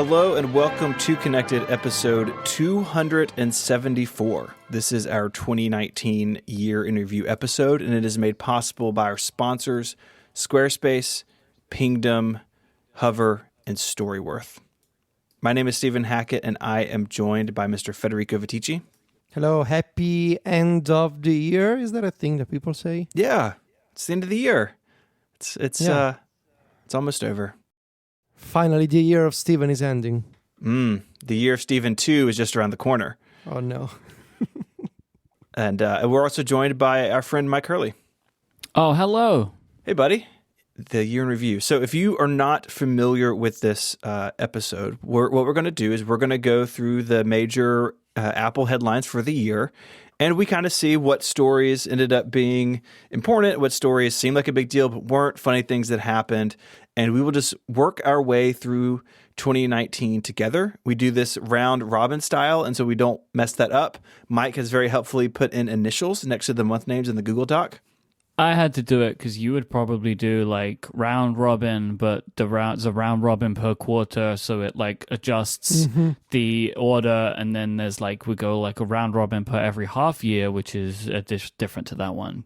Hello and welcome to Connected episode 274. This is our 2019 year in review episode, and it is made possible by our sponsors, Squarespace, Pingdom, Hover, and Storyworth. My name is Stephen Hackett, and I am joined by Mr. Federico Viticci. Hello, happy end of the year. Is that a thing that people say? Yeah, it's the end of the year. It's almost over. Finally, the year of Stephen is ending. The year of Stephen 2 is just around the corner. Oh, no. And we're also joined by our friend Myke Hurley. Oh, hello. Hey, buddy. The year in review. So if you are not familiar with this episode, what we're going to do is we're going to go through the major Apple headlines for the year, and we kind of see what stories ended up being important, what stories seemed like a big deal but weren't, funny things that happened, and we will just work our way through 2019 together. We do this round robin style, and so we don't mess that up. Myke has very helpfully put in initials next to the month names in the Google Doc. I had to do it because you would probably do like round robin, but it's a round robin per quarter, so it like adjusts the order, and then there's like we go like a round robin per every half year, which is different to that one.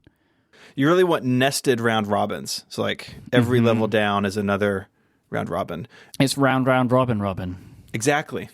You really want nested round robins, so like every level down is another round robin. It's round robin. Exactly.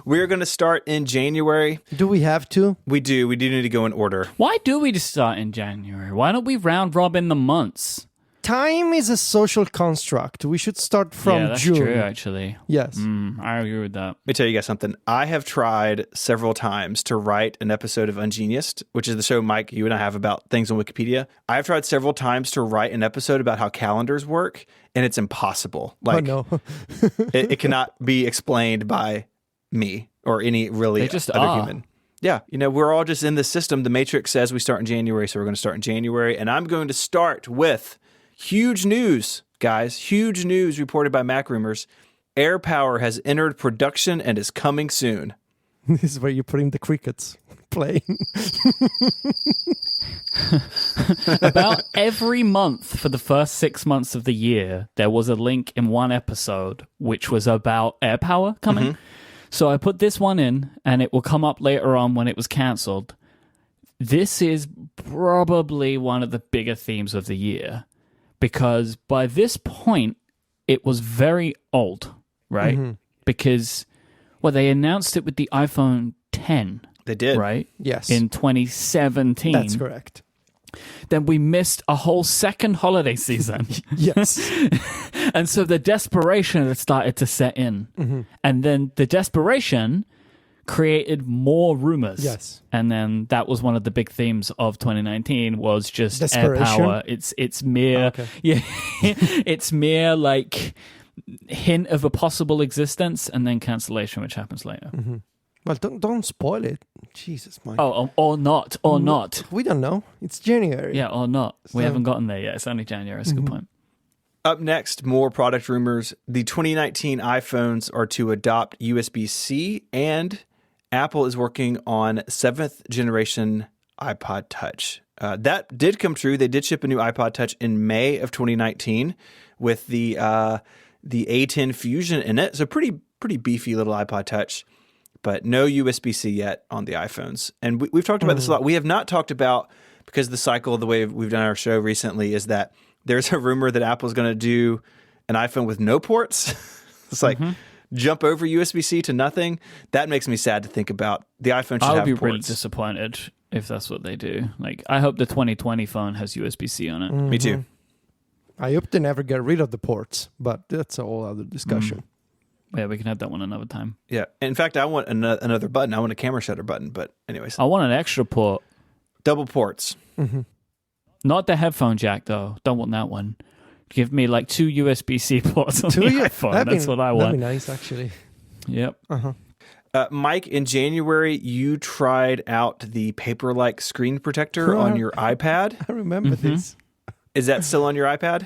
We're going to start in January. Do we have to? We do. We do need to go in order. Why do we just start in January? Why don't we round robin the months? Time is a social construct. We should start from that's June. true, actually. Yes. I agree with that. Let me tell you guys something. I have tried several times to write an episode of Ungeniused, which is the show, Myke, you and I have about things on Wikipedia. I've tried several times to write an episode about how calendars work, and it's impossible. Like, oh, no. it cannot be explained by me or any really other human. Yeah, we're all just in this system. The Matrix says we start in January, so we're going to start in January. And I'm going to start with huge news, guys. Huge news reported by Mac Rumors. AirPower has entered production and is coming soon. This is where you're putting the crickets playing. About every month for the first 6 months of the year, there was a link in one episode which was about AirPower coming. So I put this one in, and it will come up later on when it was cancelled. This is probably one of the bigger themes of the year, because by this point, it was very old, right? Because, they announced it with the iPhone 10. They did. Right? Yes. In 2017. That's correct. Then we missed a whole second holiday season. Yes. And so the desperation had started to set in. And then the desperation created more rumors. Yes. And then that was one of the big themes of 2019 was just Desperation? AirPower. It's mere it's mere like hint of a possible existence and then cancellation, which happens later. Well, don't spoil it. Jesus, Mike. Oh, or not. We don't know. It's January. Yeah, or not. We So- haven't gotten there yet. It's only January. That's a good point. Up next, more product rumors. The 2019 iPhones are to adopt USB-C, and Apple is working on 7th generation iPod Touch. That did come true. They did ship a new iPod Touch in May of 2019 with the A10 Fusion in it. So pretty beefy little iPod Touch, but no USB-C yet on the iPhones. And we've talked about this a lot. We have not talked about, because the cycle, the way we've done our show recently, is that there's a rumor that Apple's going to do an iPhone with no ports. It's like jump over USB-C to nothing. That makes me sad to think about. The iPhone should have ports. I would be really disappointed if that's what they do. Like, I hope the 2020 phone has USB-C on it. Me too. I hope they never get rid of the ports, but that's a whole other discussion. Yeah, we can have that one another time. Yeah. In fact, I want another button. I want a camera shutter button. But anyways, I want an extra port. double ports. Not the headphone jack, though. Don't want that one. Give me like 2 USB-C ports on the iPhone. That's what I want. That'd be nice, actually. Yep. Myke, in January, you tried out the paper-like screen protector on your iPad. I remember this. Is that still on your iPad?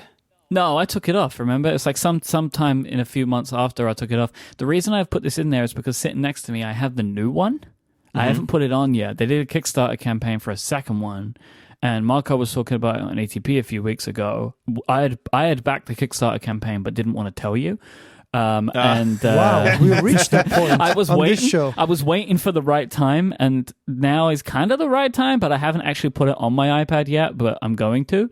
No, I took it off, remember? It's like sometime in a few months after I took it off. The reason I've put this in there is because sitting next to me, I have the new one. Mm-hmm. I haven't put it on yet. They did a Kickstarter campaign for a second one, and Marco was talking about it on ATP a few weeks ago. I had backed the Kickstarter campaign but didn't want to tell you. Wow, we reached that point I was on waiting. this show. I was waiting for the right time, and now is kind of the right time. But I haven't actually put it on my iPad yet. But I'm going to.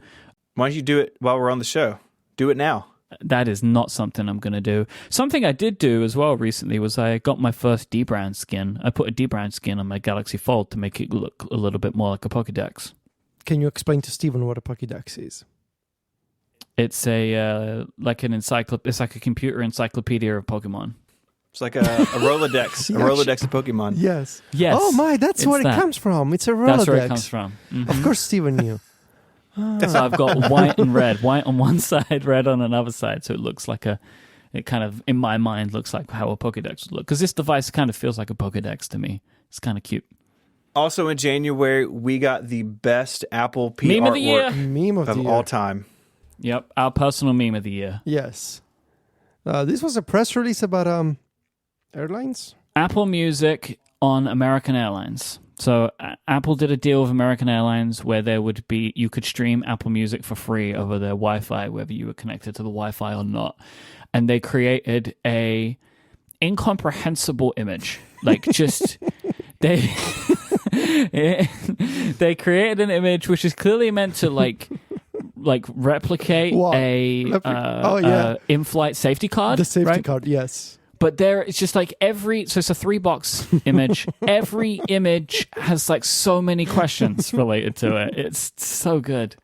Why don't you do it while we're on the show? Do it now. That is not something I'm going to do. Something I did do as well recently was I got my first dbrand skin. I put a dbrand skin on my Galaxy Fold to make it look a little bit more like a Pokédex. Can you explain to Stephen what a Pokédex is? It's a like an It's like a computer encyclopedia of Pokemon. It's like a Rolodex, a Rolodex of Pokemon. Yes. Yes. Oh my, that's where it comes from. It's a Rolodex. That's where it comes from. Mm-hmm. Of course, Stephen knew. So I've got white and red. White on one side, red on another side. So it looks like it kind of, in my mind, looks like how a Pokédex would look. Because this device kind of feels like a Pokédex to me. It's kind of cute. Also in January, we got the best Apple PR Meme of the year. Meme of the year. all time. Yep, our personal meme of the year. Yes. This was a press release about airlines. Apple Music on American Airlines. So Apple did a deal with American Airlines where you could stream Apple Music for free over their Wi-Fi, whether you were connected to the Wi-Fi or not. And they created a incomprehensible image. Like just they created an image which is clearly meant to like replicate a in-flight safety card. The safety right? card, yes. But it's just like so it's a 3-box image. Every image has like so many questions related to it. It's so good.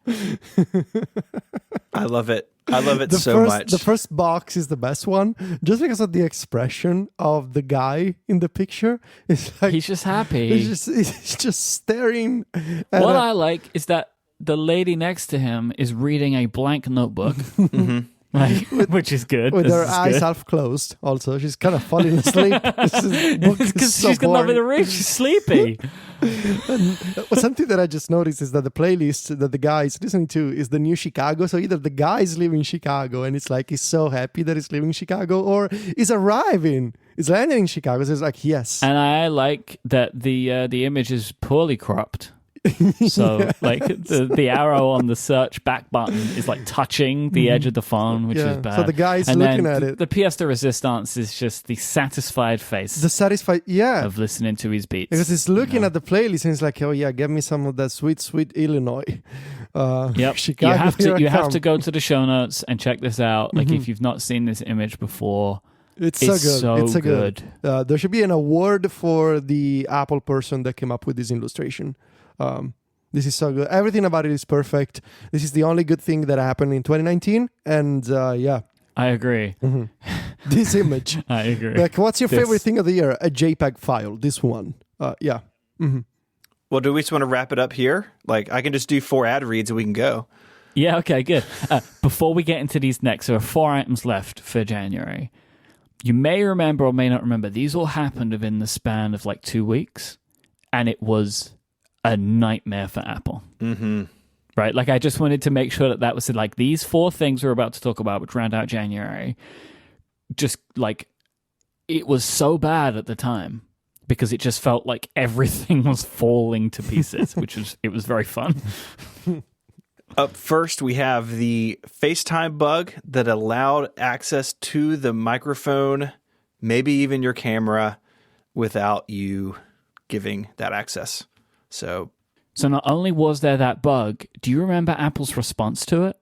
I love it. I love it much. The first box is the best one, just because of the expression of the guy in the picture. It's like he's just happy. He's just staring. At what I like is that the lady next to him is reading a blank notebook. Mm-hmm. Which is good. With her eyes half closed, also. She's kind of falling asleep. Because she's got nothing to read. She's sleepy. Something that I just noticed is that the playlist that the guy is listening to is the new Chicago. So either the guy is leaving Chicago and it's like he's so happy that he's leaving Chicago, or he's arriving. He's landing in Chicago. So it's like, yes. And I like that the image is poorly cropped. So like the arrow on the search back button is like touching the edge of the phone, which is bad. So the guy's looking at it. The pièce de résistance is just the satisfied face. The satisfied, of listening to his beats. Because he's looking at the playlist and he's like, oh yeah, get me some of that sweet, sweet Illinois. Yep. Chicago, you have to go to the show notes and check this out. Like if you've not seen this image before. It's so good. It's so good. There should be an award for the Apple person that came up with this illustration. This is so good. Everything about it is perfect. This is the only good thing that happened in 2019. And yeah. I agree. Mm-hmm. This image. I agree. Like, what's your favorite thing of the year? A JPEG file. This one. Yeah. Mm-hmm. Well, do we just want to wrap it up here? Like, I can just do 4 ad reads and we can go. Yeah, okay, good. Before we get into these next, there are 4 items left for January. You may remember or may not remember, these all happened within the span of like 2 weeks. And it was a nightmare for Apple. Mm-hmm. Right? Like, I just wanted to make sure that was like these 4 things we're about to talk about, which round out January, just like it was so bad at the time because it just felt like everything was falling to pieces, it was very fun. Up first, we have the FaceTime bug that allowed access to the microphone, maybe even your camera, without you giving that access. So not only was there that bug, do you remember Apple's response to it?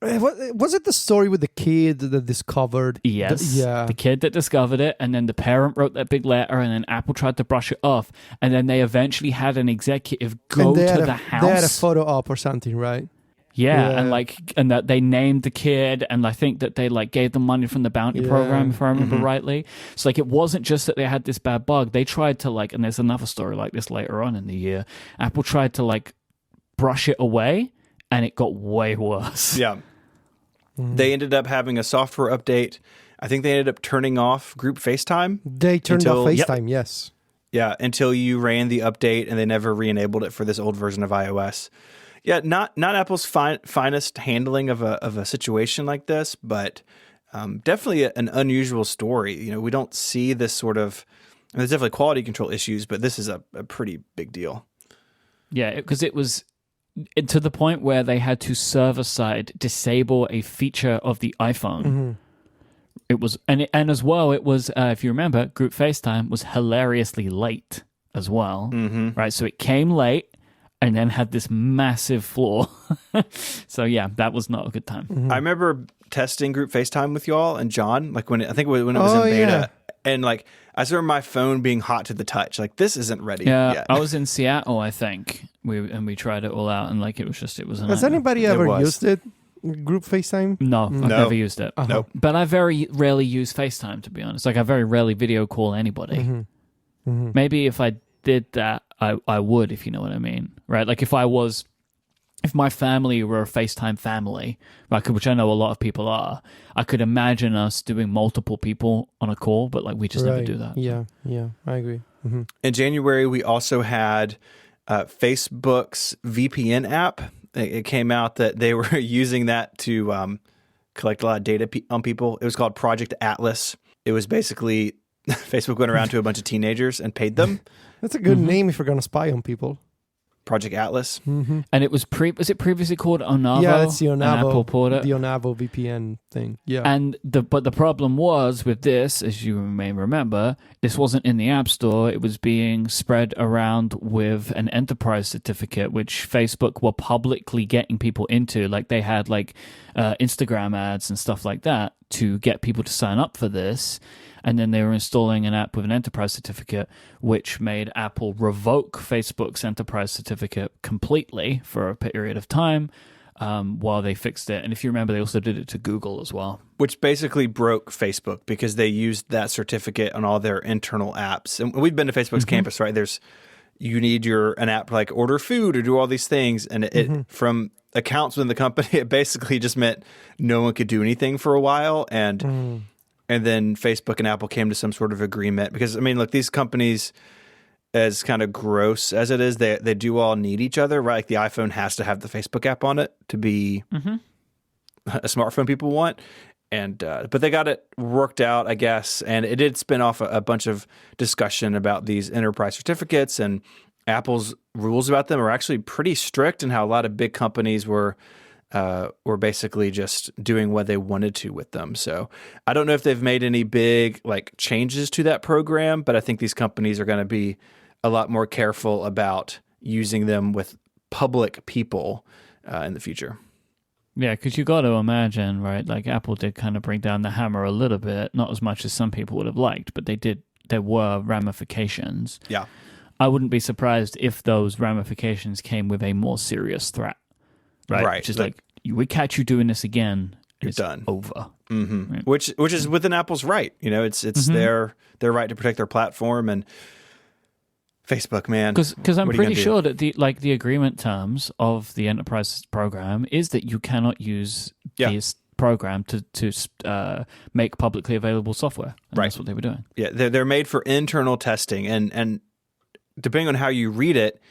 Was it the story with the kid that discovered? Yes. The kid that discovered it, and then the parent wrote that big letter, and then Apple tried to brush it off, and then they eventually had an executive go to the house. They had a photo op or something, right? Yeah, and that they named the kid, and I think that they like gave them money from the bounty program, if I remember rightly. So like, it wasn't just that they had this bad bug. They tried to like, and there's another story like this later on in the year. Apple tried to like brush it away, and it got way worse. Yeah. They ended up having a software update. I think they ended up turning off group FaceTime. They turned off FaceTime, yes. Yeah, until you ran the update, and they never re-enabled it for this old version of iOS. Yeah, not Apple's finest handling of a situation like this, but definitely an unusual story. You know, we don't see this sort of. There's definitely quality control issues, but this is a pretty big deal. Yeah, because it was to the point where they had to server-side disable a feature of the iPhone It was, and as well, it was, if you remember, group FaceTime was hilariously late as well, right? So it came late and then had this massive flaw. So yeah, that was not a good time. I remember testing group FaceTime with y'all and John, like when it was in beta, and like I remember my phone being hot to the touch. Like this isn't ready yet. I was in Seattle, I think, we tried it all out, and like it was a Has nightmare. anybody ever used it? Group FaceTime? No, I've never used it. Nope. But I very rarely use FaceTime, to be honest. Like I very rarely video call anybody. Maybe if I did that, I would, if you know what I mean, right? Like if my family were a FaceTime family, like, which I know a lot of people are, I could imagine us doing multiple people on a call, but like we just never do that. Yeah, I agree. In January, we also had Facebook's VPN app. It came out that they were using that to collect a lot of data on people. It was called Project Atlas. It was basically Facebook went around to a bunch of teenagers and paid them. That's a good name if you're going to spy on people. Project Atlas. And it was previously called Onavo? Yeah, it's the Onavo. Apple poured it. The Onavo VPN thing. Yeah. And but the problem was with this, as you may remember, this wasn't in the App Store. It was being spread around with an enterprise certificate, which Facebook were publicly getting people into. Like they had like Instagram ads and stuff like that to get people to sign up for this. And then they were installing an app with an enterprise certificate, which made Apple revoke Facebook's enterprise certificate completely for a period of time while they fixed it. And if you remember, they also did it to Google as well. Which basically broke Facebook because they used that certificate on all their internal apps. And we've been to Facebook's campus, right? You need an app to like order food or do all these things. And it from accounts within the company, it basically just meant no one could do anything for a while. And then Facebook and Apple came to some sort of agreement because, I mean, look, these companies, as kind of gross as it is, they do all need each other, right? Like the iPhone has to have the Facebook app on it to be a smartphone people want. And but they got it worked out, I guess. And it did spin off a bunch of discussion about these enterprise certificates, and Apple's rules about them are actually pretty strict, and how a lot of big companies were basically just doing what they wanted to with them. So I don't know if they've made any big like changes to that program, but I think these companies are going to be a lot more careful about using them with public people in the future. Yeah, because you got to imagine, right? Like Apple did kind of bring down the hammer a little bit, not as much as some people would have liked, but they did. There were ramifications. Yeah, I wouldn't be surprised if those ramifications came with a more serious threat. Right. Just like we catch you doing this again, you're done. Over. Right. Which is within Apple's right. You know, it's their right to protect their platform, and Facebook, man. Because I'm pretty sure that the agreement terms of the enterprise program is that you cannot use this program to make publicly available software. And that's what they were doing. Yeah, they're made for internal testing, and depending on how you read it,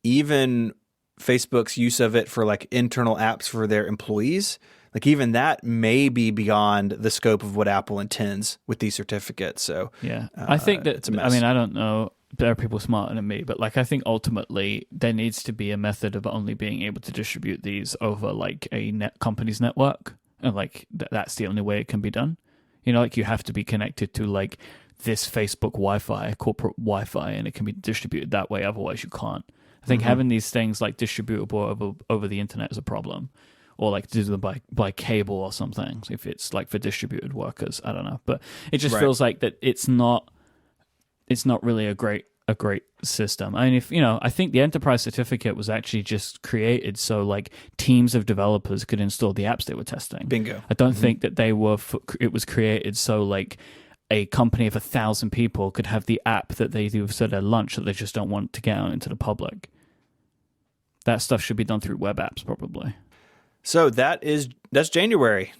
even Facebook's use of it for like internal apps for their employees, like even that may be beyond the scope of what Apple intends with these certificates. So yeah, I think that, it's a mess. I mean, I don't know, there are people smarter than me, but like I think ultimately there needs to be a method of only being able to distribute these over like a company's network, and like that's the only way it can be done. You know, like you have to be connected to like this Facebook Wi-Fi, corporate Wi-Fi, and it can be distributed that way. Otherwise, you can't. I think having these things like distributable over the internet is a problem, or like do them by cable or something. If it's like for distributed workers, I don't know, but it just feels like that it's not really a great system. I mean, I think the enterprise certificate was actually just created so like teams of developers could install the apps they were testing. Bingo. I don't think that it was created so like a company of 1,000 people could have the app that they do for their lunch that they just don't want to get out into the public. That stuff should be done through web apps, probably. So that's January.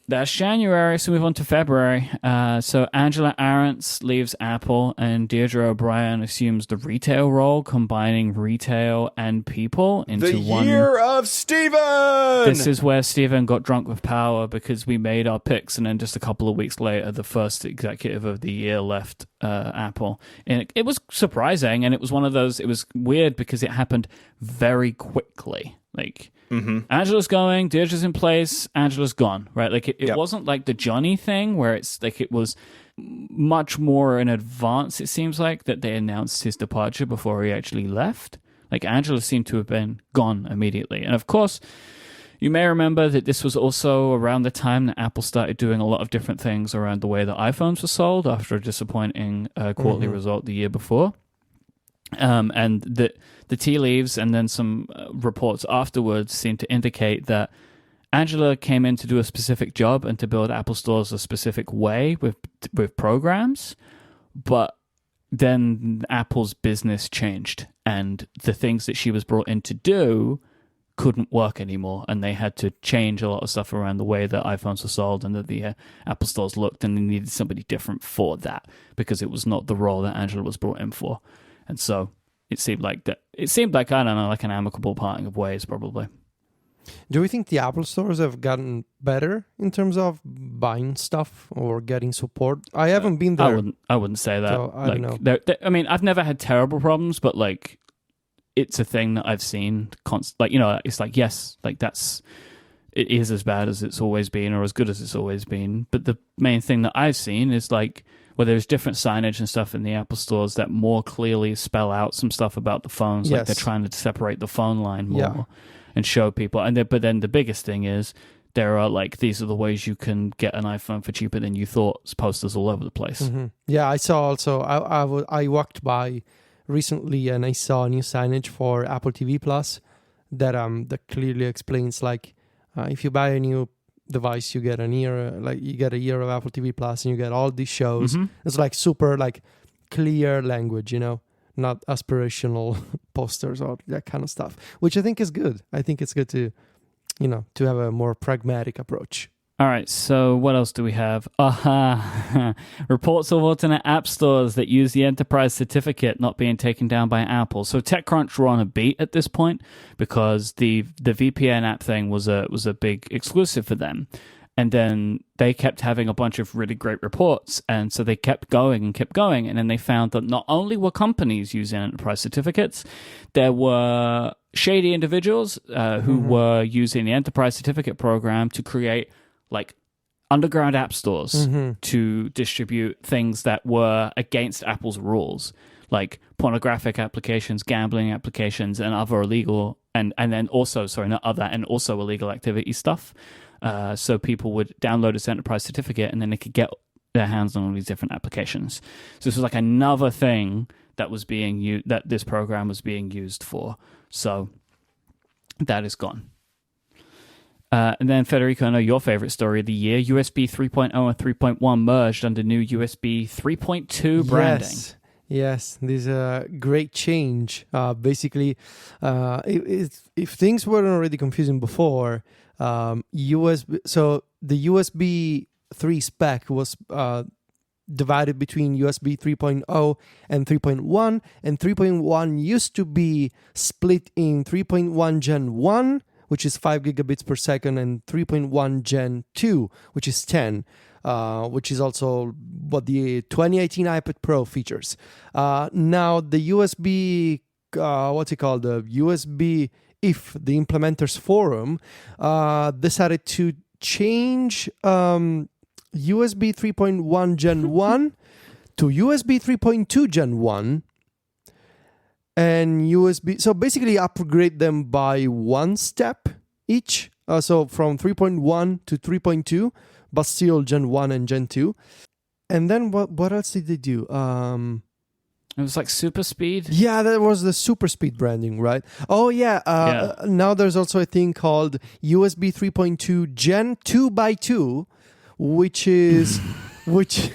That's January, so move on to February. So Angela Arendt leaves Apple, and Deirdre O'Brien assumes the retail role, combining retail and people into one. The year of Steven! This is where Steven got drunk with power because we made our picks, and then just a couple of weeks later, the first executive of the year left Apple. And it was surprising, and it was one of those, it was weird because it happened very quickly. Like, Mm-hmm. Angela's going, Deirdre's in place, Angela's gone, right? Like, it Yep. wasn't like the Johnny thing where it's like it was much more in advance, it seems like, that they announced his departure before he actually left. Like, Angela seemed to have been gone immediately. And of course, you may remember that this was also around the time that Apple started doing a lot of different things around the way that iPhones were sold after a disappointing quarterly result the year before. And the tea leaves and then some reports afterwards seem to indicate that Angela came in to do a specific job and to build Apple stores a specific way with programs, but then Apple's business changed and the things that she was brought in to do couldn't work anymore, and they had to change a lot of stuff around the way that iPhones were sold and that the Apple stores looked, and they needed somebody different for that because it was not the role that Angela was brought in for. And so it seemed like I don't know, like an amicable parting of ways, probably. Do we think the Apple stores have gotten better in terms of buying stuff or getting support? I haven't been there. I wouldn't say that. So, I don't know. I mean, I've never had terrible problems, but like, it's a thing that I've seen like, you know, it's like, yes, like it is as bad as it's always been or as good as it's always been. But the main thing that I've seen is like, where there's different signage and stuff in the Apple stores that more clearly spell out some stuff about the phones. Like, they're trying to separate the phone line more and show people. But then the biggest thing is there are like, these are the ways you can get an iPhone for cheaper than you thought, posters all over the place. Mm-hmm. Yeah, I saw also, I walked by recently and I saw a new signage for Apple TV Plus that clearly explains like, if you buy a new device, you get you get a year of Apple TV Plus and you get all these shows. Mm-hmm. It's like super like clear language, you know, not aspirational posters or that kind of stuff, which I think is good. I think it's good to, you know, to have a more pragmatic approach. All right, so what else do we have? Reports of alternate app stores that use the enterprise certificate not being taken down by Apple. So TechCrunch were on a beat at this point because the VPN app thing was a big exclusive for them. And then they kept having a bunch of really great reports. And so they kept going. And then they found that not only were companies using enterprise certificates, there were shady individuals who were using the enterprise certificate program to create like underground app stores to distribute things that were against Apple's rules, like pornographic applications, gambling applications, and other illegal, and then also, also illegal activity stuff. So people would download this enterprise certificate and then they could get their hands on all these different applications. So this was like another thing that was being used, that this program was being used for. So that is gone. And then, Federico, I know your favorite story of the year, USB 3.0 and 3.1 merged under new USB 3.2 branding. Yes, this is a great change. Basically, if things weren't already confusing before, so the USB 3 spec was divided between USB 3.0 and 3.1, and 3.1 used to be split in 3.1 Gen 1, which is 5 gigabits per second, and 3.1 Gen 2, which is 10, which is also what the 2018 iPad Pro features. Now, the USB, the USB, if the implementers forum, decided to change USB 3.1 Gen 1 to USB 3.2 Gen 1, and USB, so basically upgrade them by one step each. So from 3.1 to 3.2, but still Gen 1 and Gen 2. And then what else did they do? It was like super speed. Yeah, that was the super speed branding, right? Oh yeah. Now there's also a thing called USB 3.2 Gen 2 by 2, which is which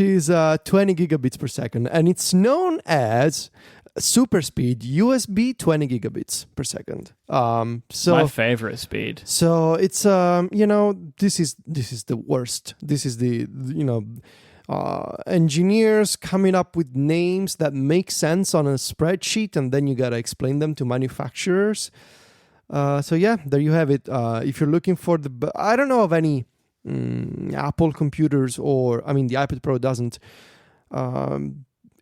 is 20 gigabits per second, and it's known as super speed USB 20 gigabits per second. So my favorite speed. So it's this is the worst. This is the engineers coming up with names that make sense on a spreadsheet, and then you gotta explain them to manufacturers. So yeah, there you have it. If you're looking for I don't know of any Apple computers, or I mean the iPad Pro doesn't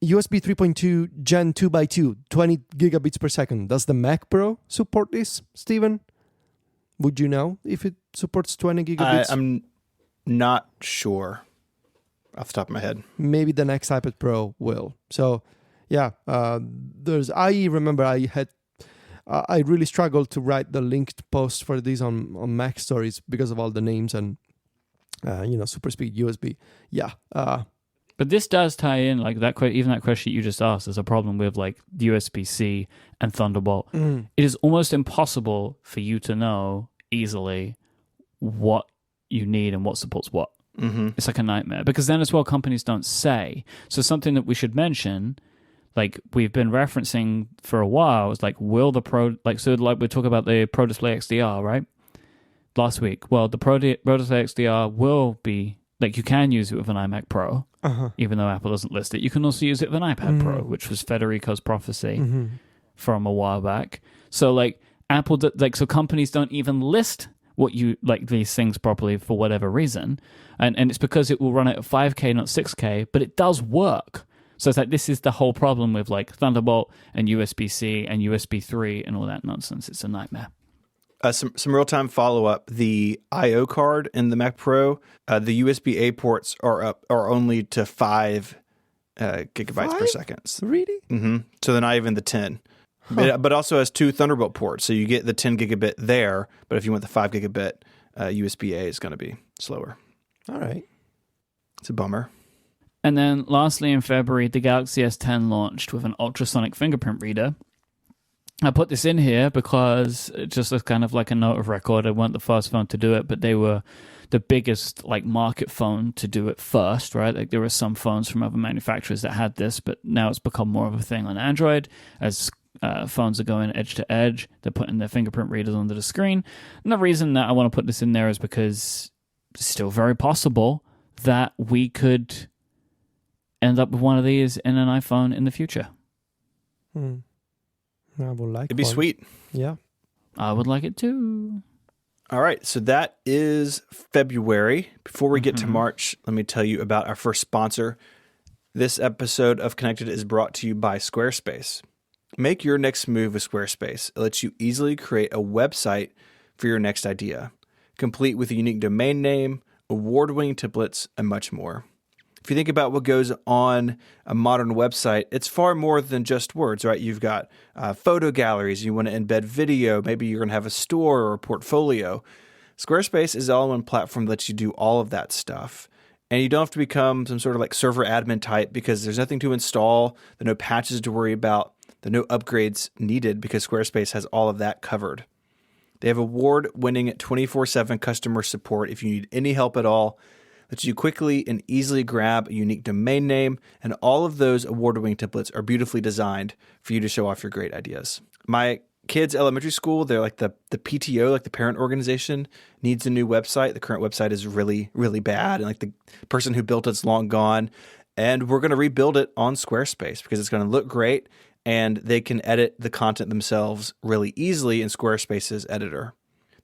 USB 3.2 Gen 2x2, 20 gigabits per second. Does the Mac Pro support this, Steven? Would you know if it supports 20 gigabits? I'm not sure off the top of my head. Maybe the next iPad Pro will. So, yeah, I remember I really struggled to write the linked post for this on Mac Stories because of all the names and, super speed USB. Yeah. But this does tie in, like that. Even that question you just asked, there's a problem with like USB-C and Thunderbolt. It is almost impossible for you to know easily what you need and what supports what. It's like a nightmare because then as well companies don't say. So something that we should mention, like we've been referencing for a while, is like will the Pro, like so like we talk about the Pro Display XDR, right? Last week. Well, the Pro Display XDR will be like you can use it with an iMac Pro, even though Apple doesn't list it. You can also use it with an iPad Pro, which was Federico's prophecy from a while back. So like Apple, so companies don't even list what you like these things properly for whatever reason, and it's because it will run at 5K, not 6K, but it does work. So it's like this is the whole problem with like Thunderbolt and USB-C and USB 3 and all that nonsense. It's a nightmare. Some real-time follow-up. The I/O card in the Mac Pro, the USB-A ports are only to 5 gigabytes per second. Really? So they're not even the 10. But also has 2 Thunderbolt ports, so you get the 10 gigabit there, but if you want the 5 gigabit, USB-A is going to be slower. All right. It's a bummer. And then lastly, in February, the Galaxy S10 launched with an ultrasonic fingerprint reader. I put this in here because just as kind of like a note of record, they weren't the first phone to do it, but they were the biggest like market phone to do it first, right? Like there were some phones from other manufacturers that had this, but now it's become more of a thing on Android as phones are going edge to edge. They're putting their fingerprint readers under the screen. And the reason that I want to put this in there is because it's still very possible that we could end up with one of these in an iPhone in the future. I would like It'd be one. sweet. Yeah. I would like it too. All right, so that is February. Before we get to March, let me tell you about our first sponsor. This episode of Connected is brought to you by Squarespace. Make your next move with Squarespace. It lets you easily create a website for your next idea, complete with a unique domain name, award-winning templates, and much more. If you think about what goes on a modern website, it's far more than just words, right? You've got photo galleries. You want to embed video. Maybe you're going to have a store or a portfolio. Squarespace is an all-in-one platform that lets you do all of that stuff. And you don't have to become some sort of like server admin type because there's nothing to install, there are no patches to worry about, there are no upgrades needed because Squarespace has all of that covered. They have award-winning 24/7 customer support if you need any help at all. Lets you quickly and easily grab a unique domain name, and all of those award-winning templates are beautifully designed for you to show off your great ideas. My kids' elementary school, they're like the PTO, like the parent organization, needs a new website. The current website is really, really bad, and like the person who built it's long gone. And we're going to rebuild it on Squarespace because it's going to look great, and they can edit the content themselves really easily in Squarespace's editor.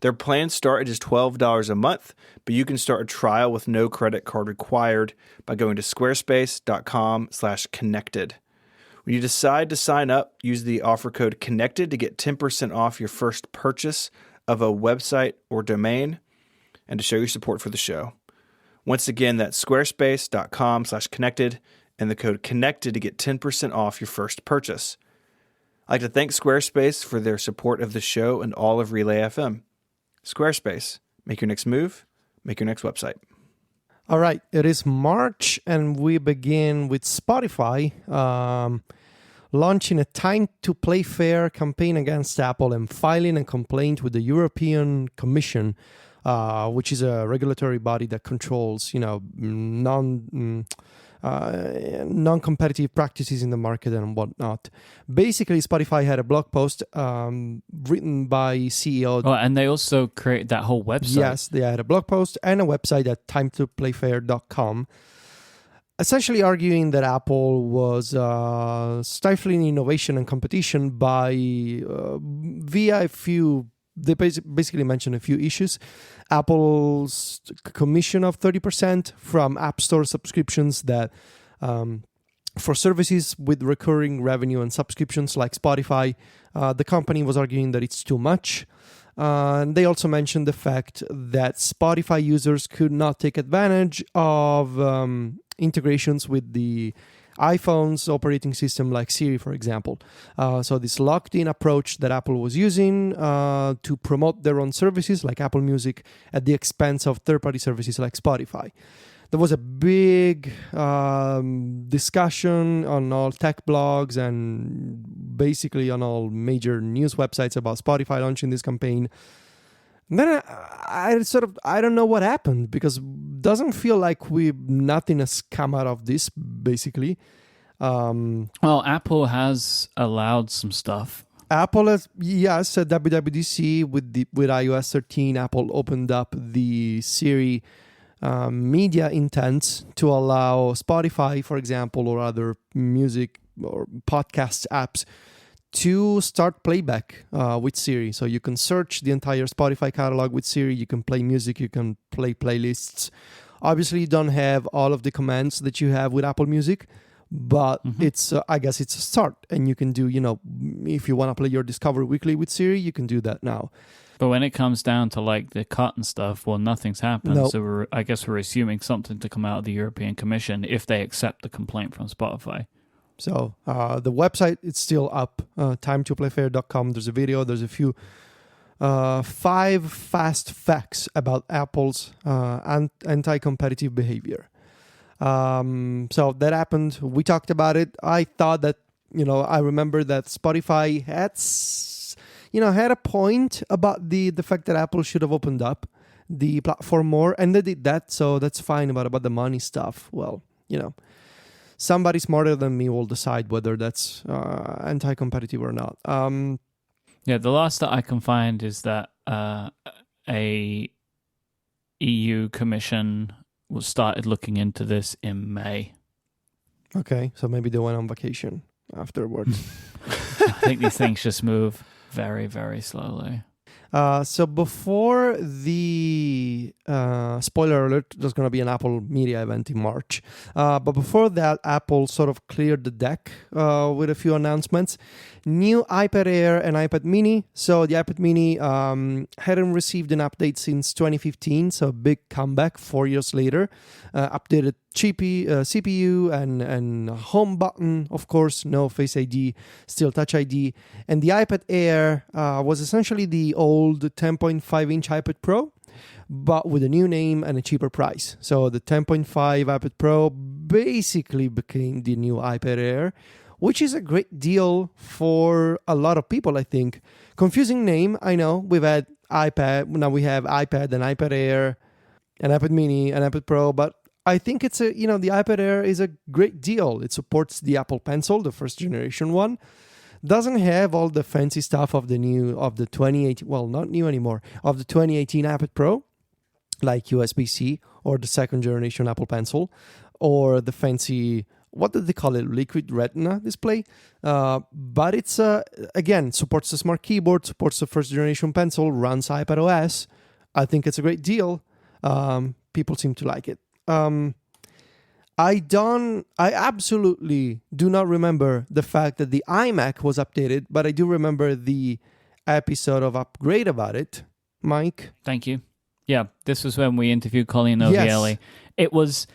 Their plans start at just $12 a month, but you can start a trial with no credit card required by going to squarespace.com/connected. When you decide to sign up, use the offer code CONNECTED to get 10% off your first purchase of a website or domain and to show your support for the show. Once again, that's squarespace.com/connected and the code CONNECTED to get 10% off your first purchase. I'd like to thank Squarespace for their support of the show and all of Relay FM. Squarespace. Make your next move. Make your next website. All right. It is March, and we begin with Spotify launching a Time to Play Fair campaign against Apple and filing a complaint with the European Commission, which is a regulatory body that controls, non-competitive practices in the market and whatnot. Basically, Spotify had a blog post written by CEO. Oh, and they also created that whole website. Yes, they had a blog post and a website at timetoplayfair.com, essentially arguing that Apple was stifling innovation and competition by via a few. They basically mentioned a few issues. Apple's commission of 30% from App Store subscriptions that For services with recurring revenue and subscriptions like Spotify, the company was arguing that it's too much. And they also mentioned the fact that Spotify users could not take advantage of integrations with the iPhone's operating system like Siri, for example. So this locked-in approach that Apple was using to promote their own services like Apple Music at the expense of third-party services like Spotify. There was a big discussion on all tech blogs and basically on all major news websites about Spotify launching this campaign. And then I don't know what happened, because it doesn't feel like nothing has come out of this, basically. Well, Apple has allowed some stuff. Apple has, yes, at WWDC with iOS 13, Apple opened up the Siri media intents to allow Spotify, for example, or other music or podcast apps to start playback with Siri. So you can search the entire Spotify catalog with Siri, you can play music, you can play playlists. Obviously, you don't have all of the commands that you have with Apple Music, but it's I guess it's a start. And you can do, if you want to play your Discover Weekly with Siri, you can do that now. But when it comes down to like the cut and stuff, well, nothing's happened. No. So I guess we're assuming something to come out of the European Commission if they accept the complaint from Spotify. So the website is still up, timetoplayfair.com. There's a video. There's a few 5 fast facts about Apple's anti-competitive behavior. So that happened. We talked about it. I thought that, I remember that Spotify had a point about the fact that Apple should have opened up the platform more, and they did that, so that's fine. About the money stuff, well, somebody smarter than me will decide whether that's anti-competitive or not. Yeah, the last that I can find is that a EU Commission started looking into this in May. Okay, so maybe they went on vacation afterwards. I think these things just move very, very slowly. So before the spoiler alert, there's going to be an Apple media event in March. But before that, Apple sort of cleared the deck with a few announcements. New iPad Air and iPad Mini. So the iPad Mini hadn't received an update since 2015, so a big comeback 4 years later. Updated CPU and home button, of course, no Face ID, still Touch ID. And the iPad Air was essentially the old 10.5-inch iPad Pro, but with a new name and a cheaper price. So the 10.5 iPad Pro basically became the new iPad Air, which is a great deal for a lot of people, I think. Confusing name, I know. We've had iPad, now we have iPad and iPad Air, and iPad Mini and iPad Pro, but I think it's the iPad Air is a great deal. It supports the Apple Pencil, the first generation one. Doesn't have all the fancy stuff of the 2018, well, not new anymore, of the 2018 iPad Pro, like USB-C or the second generation Apple Pencil, or the fancy, what did they call it, Liquid Retina display. But it's, again, supports the smart keyboard, supports the first generation Pencil, runs iPadOS. I think it's a great deal. People seem to like it. I absolutely do not remember the fact that the iMac was updated, but I do remember the episode of Upgrade about it. Myke? Thank you. Yeah, this was when we interviewed Colleen Ovielli. Yes. It was,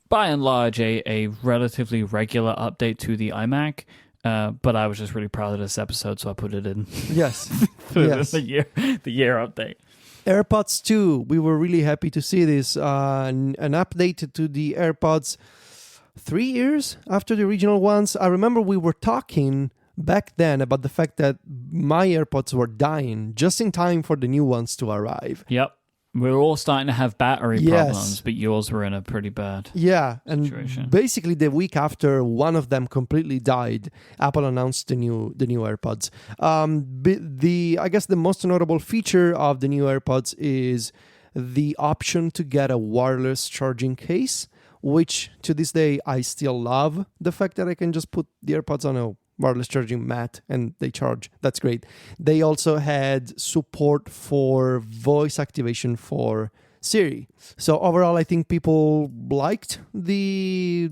by and large, a relatively regular update to the iMac, but I was just really proud of this episode, so I put it in. Yes. Yes. The year update. AirPods 2, we were really happy to see this. An update to the AirPods 3 years after the original ones. I remember we were talking back then about the fact that my AirPods were dying just in time for the new ones to arrive. Yep. We were all starting to have battery problems, but yours were in a pretty bad situation. And basically the week after one of them completely died, Apple announced the new AirPods. I guess the most notable feature of the new AirPods is the option to get a wireless charging case, which to this day I still love. The fact that I can just put the AirPods on a wireless charging mat and they charge. That's great. They also had support for voice activation for Siri. So overall, I think people liked the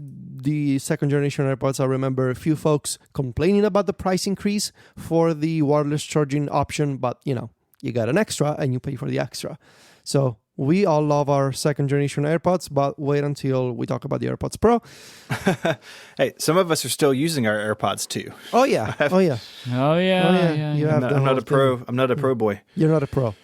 second generation AirPods. I remember a few folks complaining about the price increase for the wireless charging option, but you got an extra and you pay for the extra. So we all love our second generation AirPods, but wait until we talk about the AirPods Pro. Hey, some of us are still using our AirPods too. Oh yeah. Oh yeah. You have I'm not a pro. I'm not a pro boy. You're not a pro.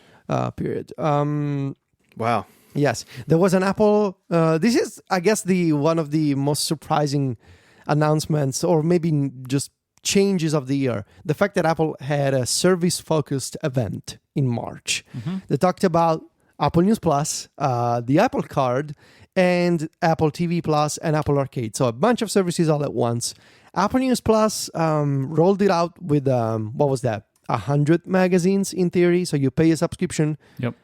Period. Wow. Yes, there was an Apple. This is, I guess, one of the most surprising announcements, or maybe just changes of the year. The fact that Apple had a service-focused event in March. They talked about Apple News Plus, the Apple Card, and Apple TV Plus and Apple Arcade. So a bunch of services all at once. Apple News Plus rolled it out with, what was that? 100 magazines in theory. So you pay a subscription. Yep.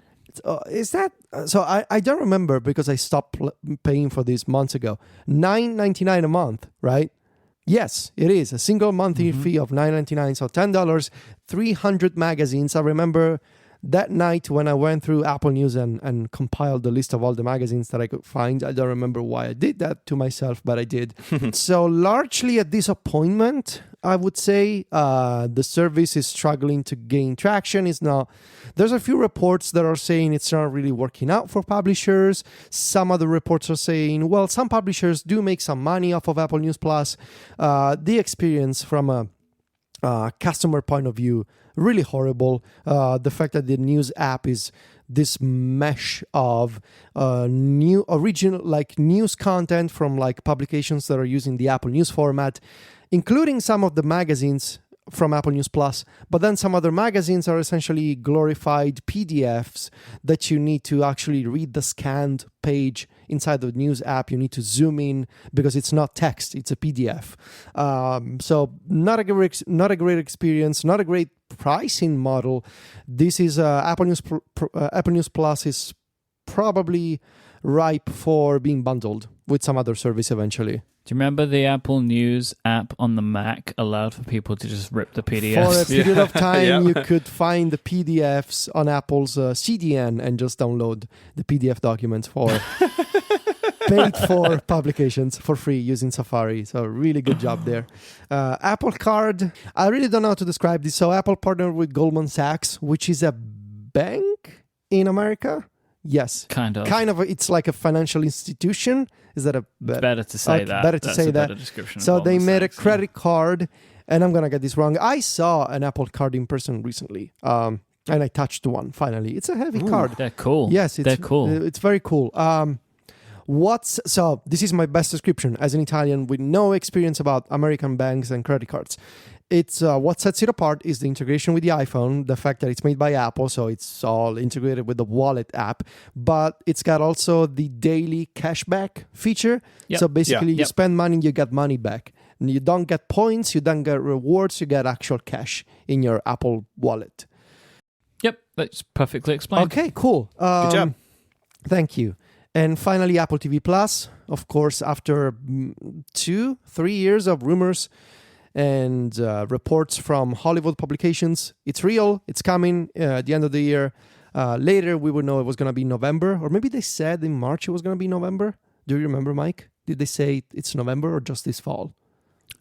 Is that so? I don't remember because I stopped paying for this months ago. $9.99 a month, right? Yes, it is a single monthly fee of $9.99, so $10, 300 magazines. I remember that night when I went through Apple News and compiled the list of all the magazines that I could find. I don't remember why I did that to myself, but I did. So largely a disappointment, I would say. The service is struggling to gain traction. There's a few reports that are saying it's not really working out for publishers. Some other reports are saying, well, some publishers do make some money off of Apple News Plus. The experience from a customer point of view, really horrible. The fact that the news app is this mesh of new original news content from publications that are using the Apple News format, including some of the magazines from Apple News Plus, but then some other magazines are essentially glorified PDFs that you need to actually read the scanned page inside the news app. You need to zoom in because it's not text, it's a PDF. So not a great experience, not a great pricing model. This is Apple News Plus is probably ripe for being bundled with some other service eventually. Do you remember the Apple News app on the Mac allowed for people to just rip the PDFs? For a period of time, you could find the PDFs on Apple's CDN and just download the PDF documents for paid for publications for free using Safari. So really good job there. Apple Card, I really don't know how to describe this. So Apple partnered with Goldman Sachs, which is a bank in America. Yes. Kind of. It's like a financial institution. Is that better to say that? Better to say that. Better description. So they made a credit card, and I'm gonna get this wrong. I saw an Apple Card in person recently, and I touched one finally. It's a heavy card. They're cool. Yes, they're cool. It's very cool. So this is my best description as an Italian with no experience about American banks and credit cards. It's what sets it apart is the integration with the iPhone, the fact that it's made by Apple, so it's all integrated with the Wallet app, but it's got also the daily cashback feature. Yep. So basically you spend money, you get money back. And you don't get points, you don't get rewards, you get actual cash in your Apple Wallet. Yep, that's perfectly explained. Okay, cool. Good job. Thank you. And finally, Apple TV Plus, of course, after 2-3 years of rumors and reports from Hollywood publications, it's real, it's coming at the end of the year. Later, we would know it was going to be November, or maybe they said in March it was going to be November. Do you remember, Mike? Did they say it's November or just this fall?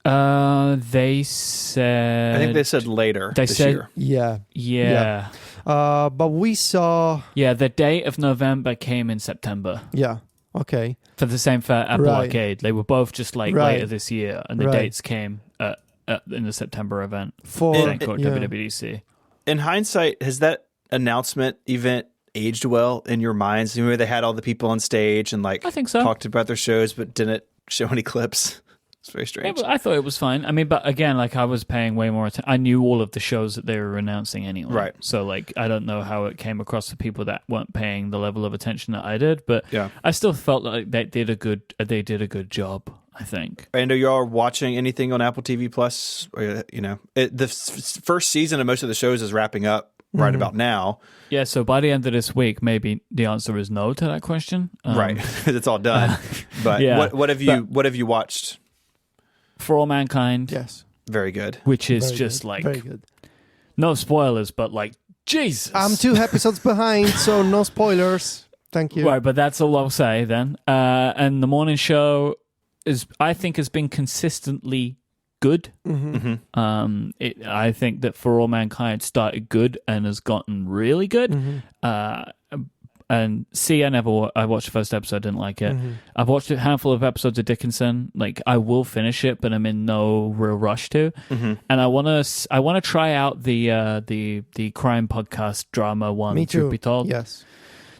They said... I think they said later this year. Yeah. But we saw... Yeah, the date of November came in September. Yeah, okay. For the same for Apple Arcade. They were both just later this year, and the dates came in the September event. For WWDC. In hindsight, has that announcement event aged well in your minds? Remember they had all the people on stage and I think so. talked about their shows but didn't show any clips? It's very strange. Yeah, I thought it was fine. I mean, but again, I was paying way more attention. I knew all of the shows that they were announcing anyway. Right. So, I don't know how it came across to people that weren't paying the level of attention that I did, but yeah. I still felt like they did a good job, I think. And are y'all watching anything on Apple TV Plus? The first season of most of the shows is wrapping up right about now. Yeah, so by the end of this week, maybe the answer is no to that question. Right. It's all done. But yeah, what have you watched? For All Mankind. Yes. Very good. Which is very just good. Very good. No spoilers, but Jesus. I'm 2 episodes behind, so no spoilers. Thank you. Right, but that's all I'll say then. And the morning show I think, has been consistently good. I think that For All Mankind started good and has gotten really good. And I watched the first episode, didn't like it. I've watched a handful of episodes of Dickinson. Like, I will finish it, but I'm in no real rush to. And I want to try out the crime podcast drama one. Me too. Truth be told, Yes.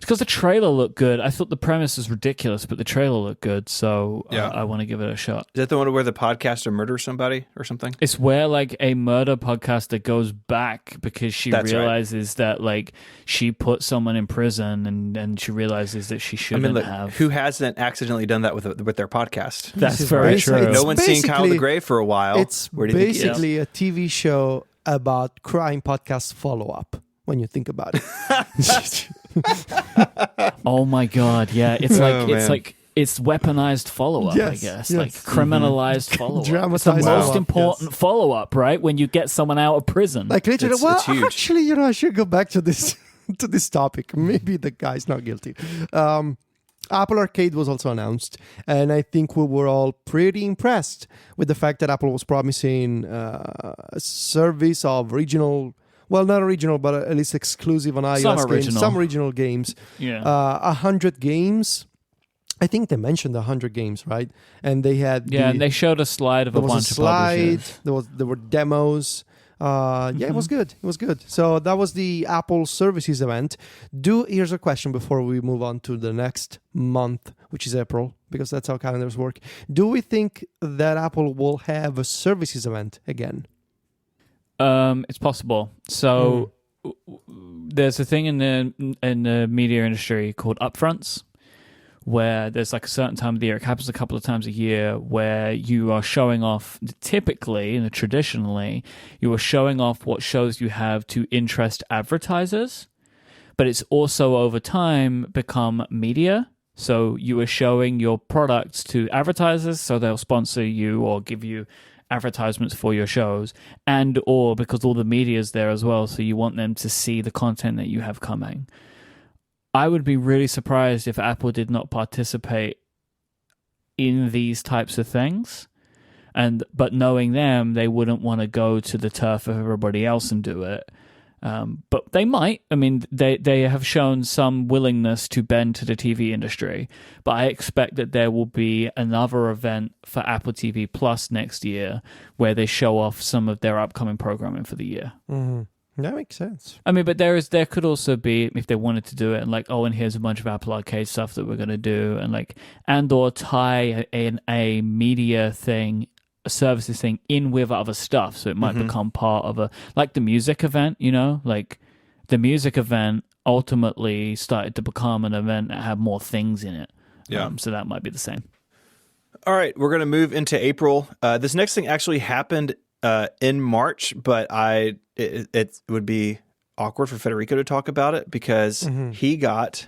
because the trailer looked good. I thought the premise was ridiculous, but the trailer looked good, so I want to give it a shot. Is that the one where the podcaster murders somebody or something? It's where like a murder podcaster goes back because she realizes that like she put someone in prison, and she realizes that she shouldn't have. Who hasn't accidentally done that with their podcast? That's very true. No one's seen Kyle the Grave for a while. It's basically a TV show about crime podcast follow-up, when you think about it. Oh my god, yeah. It's like it's weaponized follow-up, I guess. Like criminalized follow-up. Dramatized it's the most follow-up, important follow-up, right? When you get someone out of prison. Like literally, it's huge. Actually, I should go back to this to this topic. Maybe the guy's not guilty. Apple Arcade was also announced, and I think we were all pretty impressed with the fact that Apple was promising a service of regional. Well, not original, but at least exclusive on iOS games. Some original games. Yeah. 100 games. I think they mentioned 100 games, right? And they had and they showed a slide of a bunch of publishers. There were demos. It was good. It was good. So that was the Apple Services event. Here's a question before we move on to the next month, which is April, because that's how calendars work. Do we think that Apple will have a services event again? It's possible. So there's a thing in the media industry called upfronts, where there's like a certain time of the year. It happens a couple of times a year where you are showing off. Typically, and traditionally, you are showing off what shows you have to interest advertisers, but it's also over time become media. So you are showing your products to advertisers, so they'll sponsor you or give you advertisements for your shows, and or because all the media is there as well, so you want them to see the content that you have coming. I would be really surprised if Apple did not participate in these types of things, but knowing them, they wouldn't want to go to the turf of everybody else and do it. But they might. I mean, they have shown some willingness to bend to the TV industry. But I expect that there will be another event for Apple TV Plus next year where they show off some of their upcoming programming for the year. That makes sense. I mean, but there could also be, if they wanted to do it, and like, and here's a bunch of Apple Arcade stuff that we're going to do, and or tie a media thing, a services thing in with other stuff, so it might become part of like the music event, like the music event ultimately started to become an event that had more things in it. So that might be the same. All right, we're going to move into April. This next thing actually happened in March, but it would be awkward for Federico to talk about it because he got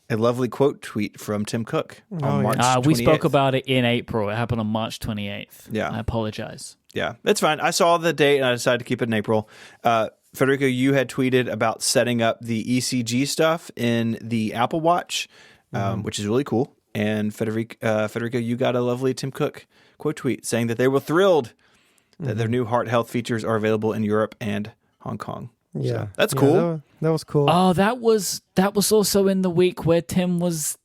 a lovely quote tweet from Tim Cook on March 28th. We spoke about it in April. It happened on March 28th. Yeah. I apologize. Yeah, that's fine. I saw the date and I decided to keep it in April. Federico, you had tweeted about setting up the ECG stuff in the Apple Watch, which is really cool. And Federico, you got a lovely Tim Cook quote tweet saying that they were thrilled that their new heart health features are available in Europe and Hong Kong. Yeah, so that's cool. That was cool. Oh, that was also in the week where Tim was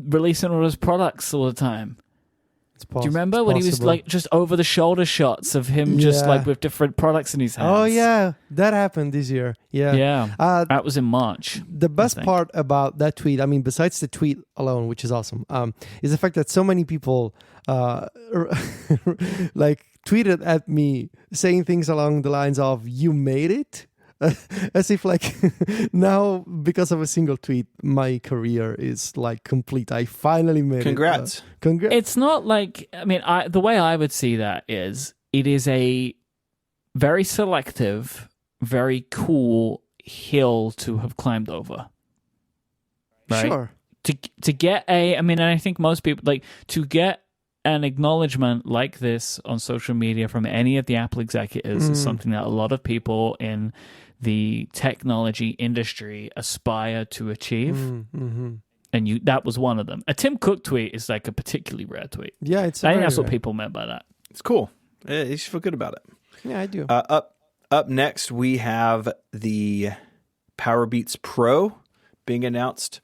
releasing all his products all the time. Do you remember when he was like just over the shoulder shots of him just like with different products in his hands? Oh yeah, that happened this year. Yeah. That was in March. The best part about that tweet, I mean, besides the tweet alone, which is awesome, is the fact that so many people like tweeted at me saying things along the lines of "You made it." As if like now because of a single tweet my career is like complete. I finally made Congrats. it. Congrats. It's not like, I mean, the way I would see that is it is a very selective, very cool hill to have climbed over. Right? Sure. To get and I think most people like to get an acknowledgement like this on social media from any of the Apple executives is something that a lot of people in the technology industry aspire to achieve. And that was one of them. A Tim Cook tweet is like a particularly rare tweet. Yeah, I think that's what people meant by that. It's cool. You should feel good about it. Yeah, I do. Up next, we have the Powerbeats Pro being announced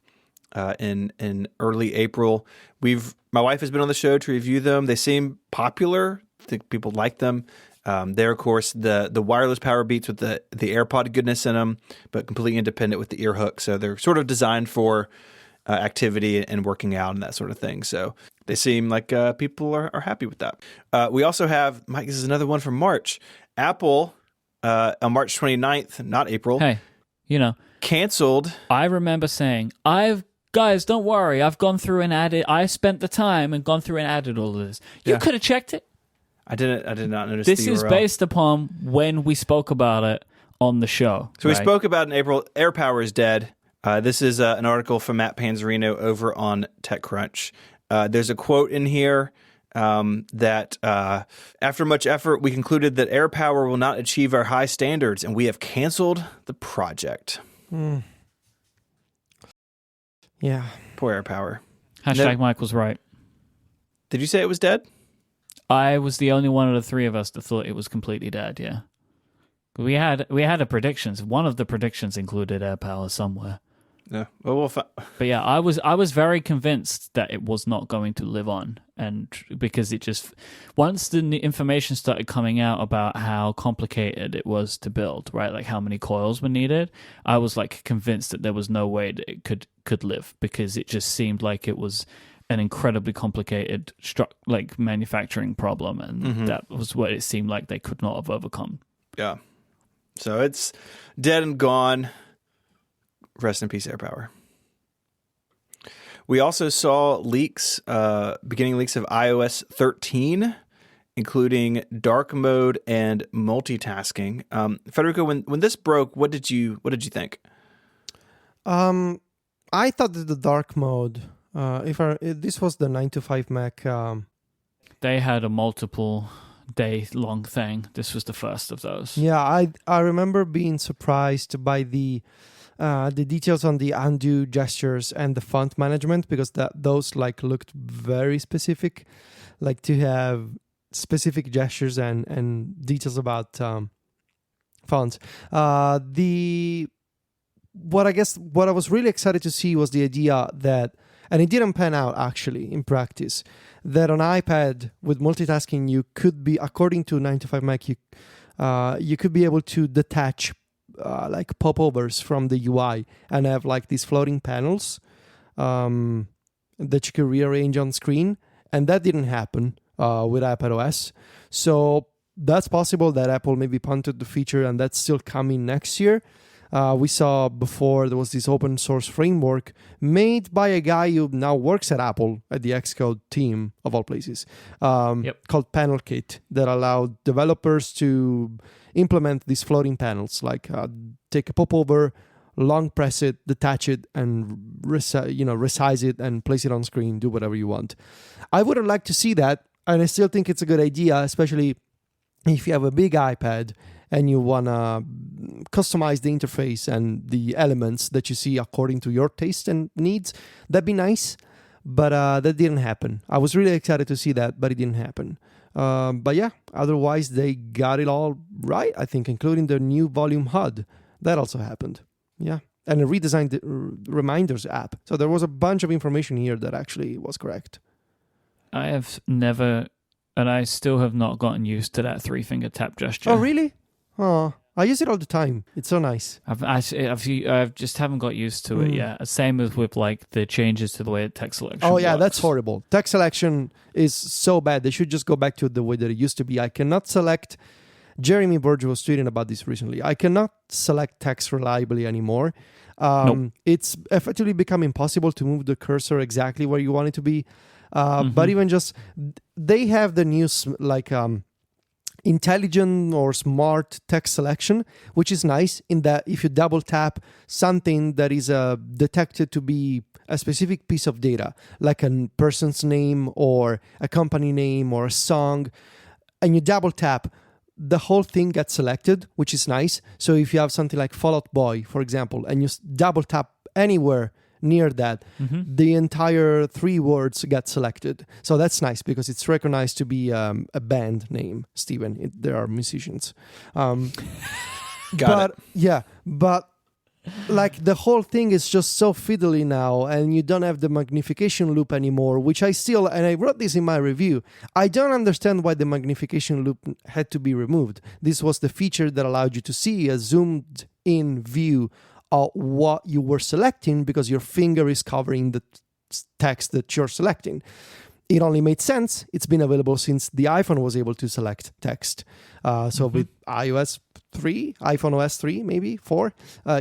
in early April. My wife has been on the show to review them. They seem popular. I think people like them. They're, of course, the wireless Powerbeats with the AirPod goodness in them, but completely independent with the ear hook. So they're sort of designed for activity and working out and that sort of thing. So they seem like people are happy with that. We also have, Myke, this is another one from March. Apple, on March 29th, not April. Hey, canceled. I remember saying, guys, don't worry. I've gone through and added. I spent the time and gone through and added all of this. You could have checked it. I did not notice this the is URL. based upon when we spoke about it on the show. So we spoke about in April, AirPower is dead. This is an article from Matt Panzarino over on TechCrunch. There's a quote in here that after much effort, we concluded that AirPower will not achieve our high standards, and we have canceled the project. Yeah. Poor AirPower. Hashtag Mike was right. Did you say it was dead? I was the only one of the three of us that thought it was completely dead, yeah. We had a predictions. One of the predictions included AirPower somewhere. Yeah. Well, but yeah, I was very convinced that it was not going to live on, and because it just once the information started coming out about how complicated it was to build, right, like how many coils were needed, I was like convinced that there was no way that it could live, because it just seemed like it was an incredibly complicated manufacturing problem, and that was what it seemed like they could not have overcome. Yeah. So it's dead and gone. Rest in peace, AirPower. We also saw beginning leaks of iOS 13, including dark mode and multitasking. Federico, when this broke, what did you think? I thought that the dark mode, this was the 9 to 5 Mac. They had a multiple day long thing. This was the first of those. Yeah, I remember being surprised by the details on the undo gestures and the font management, because those looked very specific, like to have specific gestures and details about fonts. What I was really excited to see was the idea that, and it didn't pan out actually in practice, that on iPad with multitasking you could be, according to 9 to 5 Mac, you could be able to detach popovers from the UI and have these floating panels that you could rearrange on screen, and that didn't happen with iPadOS. So that's possible that Apple maybe punted the feature, and that's still coming next year. We saw before there was this open source framework made by a guy who now works at Apple at the Xcode team of all places, called PanelKit, that allowed developers to implement these floating panels, take a popover, long press it, detach it, and resize it and place it on screen, do whatever you want. I would have liked to see that, and I still think it's a good idea, especially if you have a big iPad and you want to customize the interface and the elements that you see according to your taste and needs. That'd be nice, but that didn't happen. I was really excited to see that, but it didn't happen. But yeah, otherwise they got it all right, I think, including the new volume HUD. That also happened. Yeah. And a redesigned reminders app. So there was a bunch of information here that actually was correct. I have never, and I still have not gotten used to that 3-finger tap gesture. Oh, really? Oh, I use it all the time. It's so nice. I've just haven't got used to it yet. Same as with the changes to the way text selection Oh yeah, works. that's horrible. Text selection is so bad. They should just go back to the way that it used to be. I cannot select. Jeremy Burge was tweeting about this recently. I cannot select text reliably anymore. Nope. It's effectively become impossible to move the cursor exactly where you want it to be. But even just, they have the new intelligent or smart text selection, which is nice in that if you double tap something that is detected to be a specific piece of data, like a person's name or a company name or a song, and you double tap, the whole thing gets selected, which is nice. So if you have something like Fall Out Boy, for example, and you double tap anywhere near that, the entire 3 words get selected. So that's nice because it's recognized to be a band name, Steven. There are musicians. Got it. Yeah, but like the whole thing is just so fiddly now, and you don't have the magnification loop anymore, which I still, and I wrote this in my review, I don't understand why the magnification loop had to be removed. This was the feature that allowed you to see a zoomed in view of what you were selecting because your finger is covering the text that you're selecting. It only made sense. It's been available since the iPhone was able to select text. So with iOS 3, iPhone OS 3, maybe 4,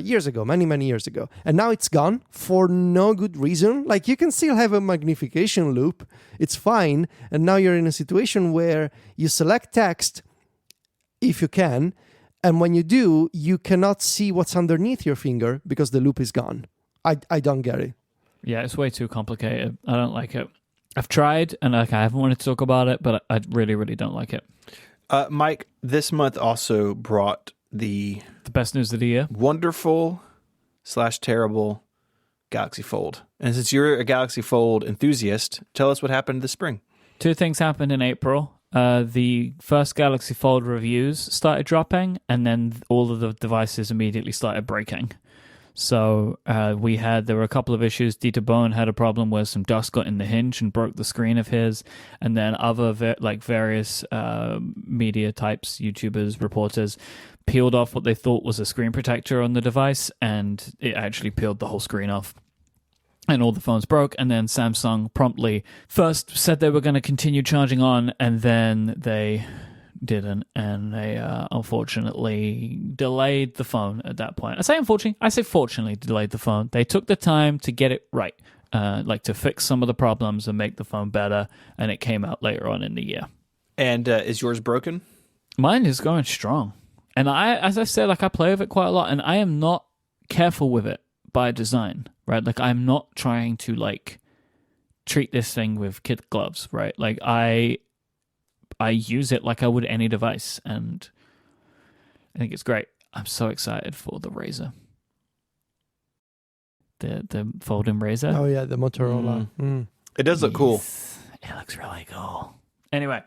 years ago, many years ago. And now it's gone for no good reason. Like you can still have a magnification loop. It's fine. And now you're in a situation where you select text if you can. And when you do, you cannot see what's underneath your finger because the loop is gone. I don't get it. Yeah, it's way too complicated. I don't like it. I've tried, and I haven't wanted to talk about it, but I really, really don't like it. Myke, this month also brought the best news of the year. Wonderful/terrible Galaxy Fold. And since you're a Galaxy Fold enthusiast, tell us what happened this spring. 2 things happened in April. The first Galaxy Fold reviews started dropping, and then all of the devices immediately started breaking. So there were a couple of issues. Dieter Bohn had a problem where some dust got in the hinge and broke the screen of his. And then other various media types, YouTubers, reporters, peeled off what they thought was a screen protector on the device, and it actually peeled the whole screen off. And all the phones broke, and then Samsung promptly first said they were going to continue charging on, and then they didn't, and they unfortunately delayed the phone at that point. I say fortunately delayed the phone. They took the time to get it right, to fix some of the problems and make the phone better, and it came out later on in the year. And is yours broken? Mine is going strong. And as I said, I play with it quite a lot, and I am not careful with it by design, right? I'm not trying to treat this thing with kid gloves, right? I use it like I would any device, and I think it's great. I'm so excited for the Razr. The folding Razr. Oh, yeah, the Motorola. It does look cool. It looks really cool. Anyway,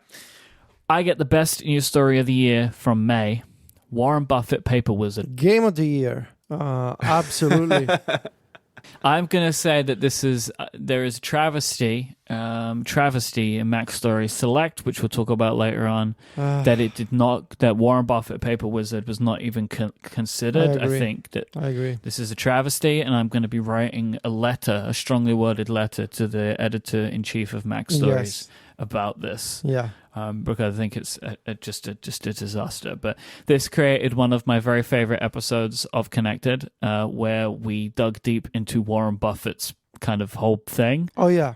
I get the best news story of the year from May. Warren Buffett Paper Wizard. Game of the year. Absolutely. I'm going to say that there is travesty in Mac Story Select, which we'll talk about later on, that Warren Buffett Paper Wizard was not even considered. I think that I agree. This is a travesty, and I'm going to be writing a strongly worded letter to the editor-in-chief of Mac Stories about this. Yeah. Because I think it's just a disaster. But this created one of my very favorite episodes of Connected, where we dug deep into Warren Buffett's kind of whole thing. Oh, yeah.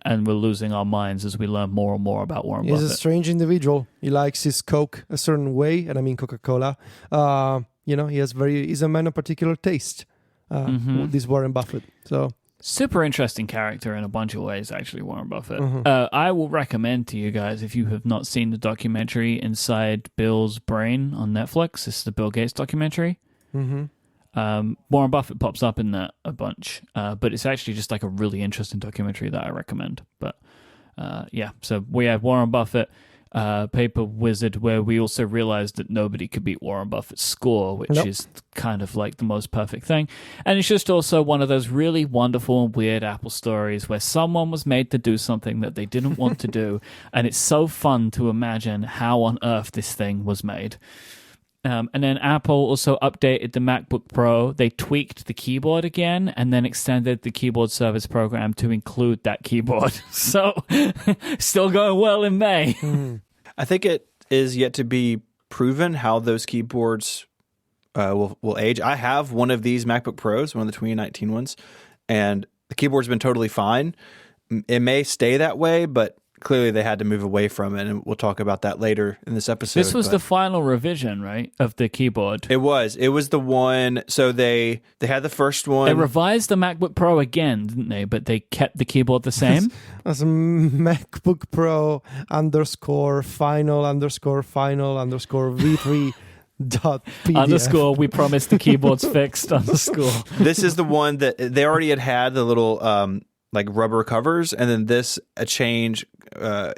And we're losing our minds as we learn more and more about Warren Buffett. He's a strange individual. He likes his Coke a certain way, and I mean Coca-Cola. He's a man of particular taste, this Warren Buffett. So... super interesting character in a bunch of ways, actually, Warren Buffett. I will recommend to you guys, if you have not seen the documentary Inside Bill's Brain on Netflix. This is the Bill Gates documentary. Warren Buffett pops up in that a bunch, but it's actually just a really interesting documentary that I recommend. But so we have Warren Buffett Paper Wizard, where we also realized that nobody could beat Warren Buffett's score, which is kind of the most perfect thing. And it's just also one of those really wonderful and weird Apple stories where someone was made to do something that they didn't want to do, and it's so fun to imagine how on earth this thing was made. And then Apple also updated the MacBook Pro. They tweaked the keyboard again and then extended the keyboard service program to include that keyboard. So, still going well in May. I think it is yet to be proven how those keyboards will age. I have one of these MacBook Pros, one of the 2019 ones, and the keyboard's been totally fine. It may stay that way, but clearly they had to move away from it, and we'll talk about that later in this episode. This was the final revision, right, of the keyboard? It was the one. So they had the first one. They revised the MacBook Pro again, didn't they? But they kept the keyboard the same. As MacBook Pro _final_V3 .pdf. We promise the keyboard's fixed _ This is the one that they already had the little like rubber covers, and then this a change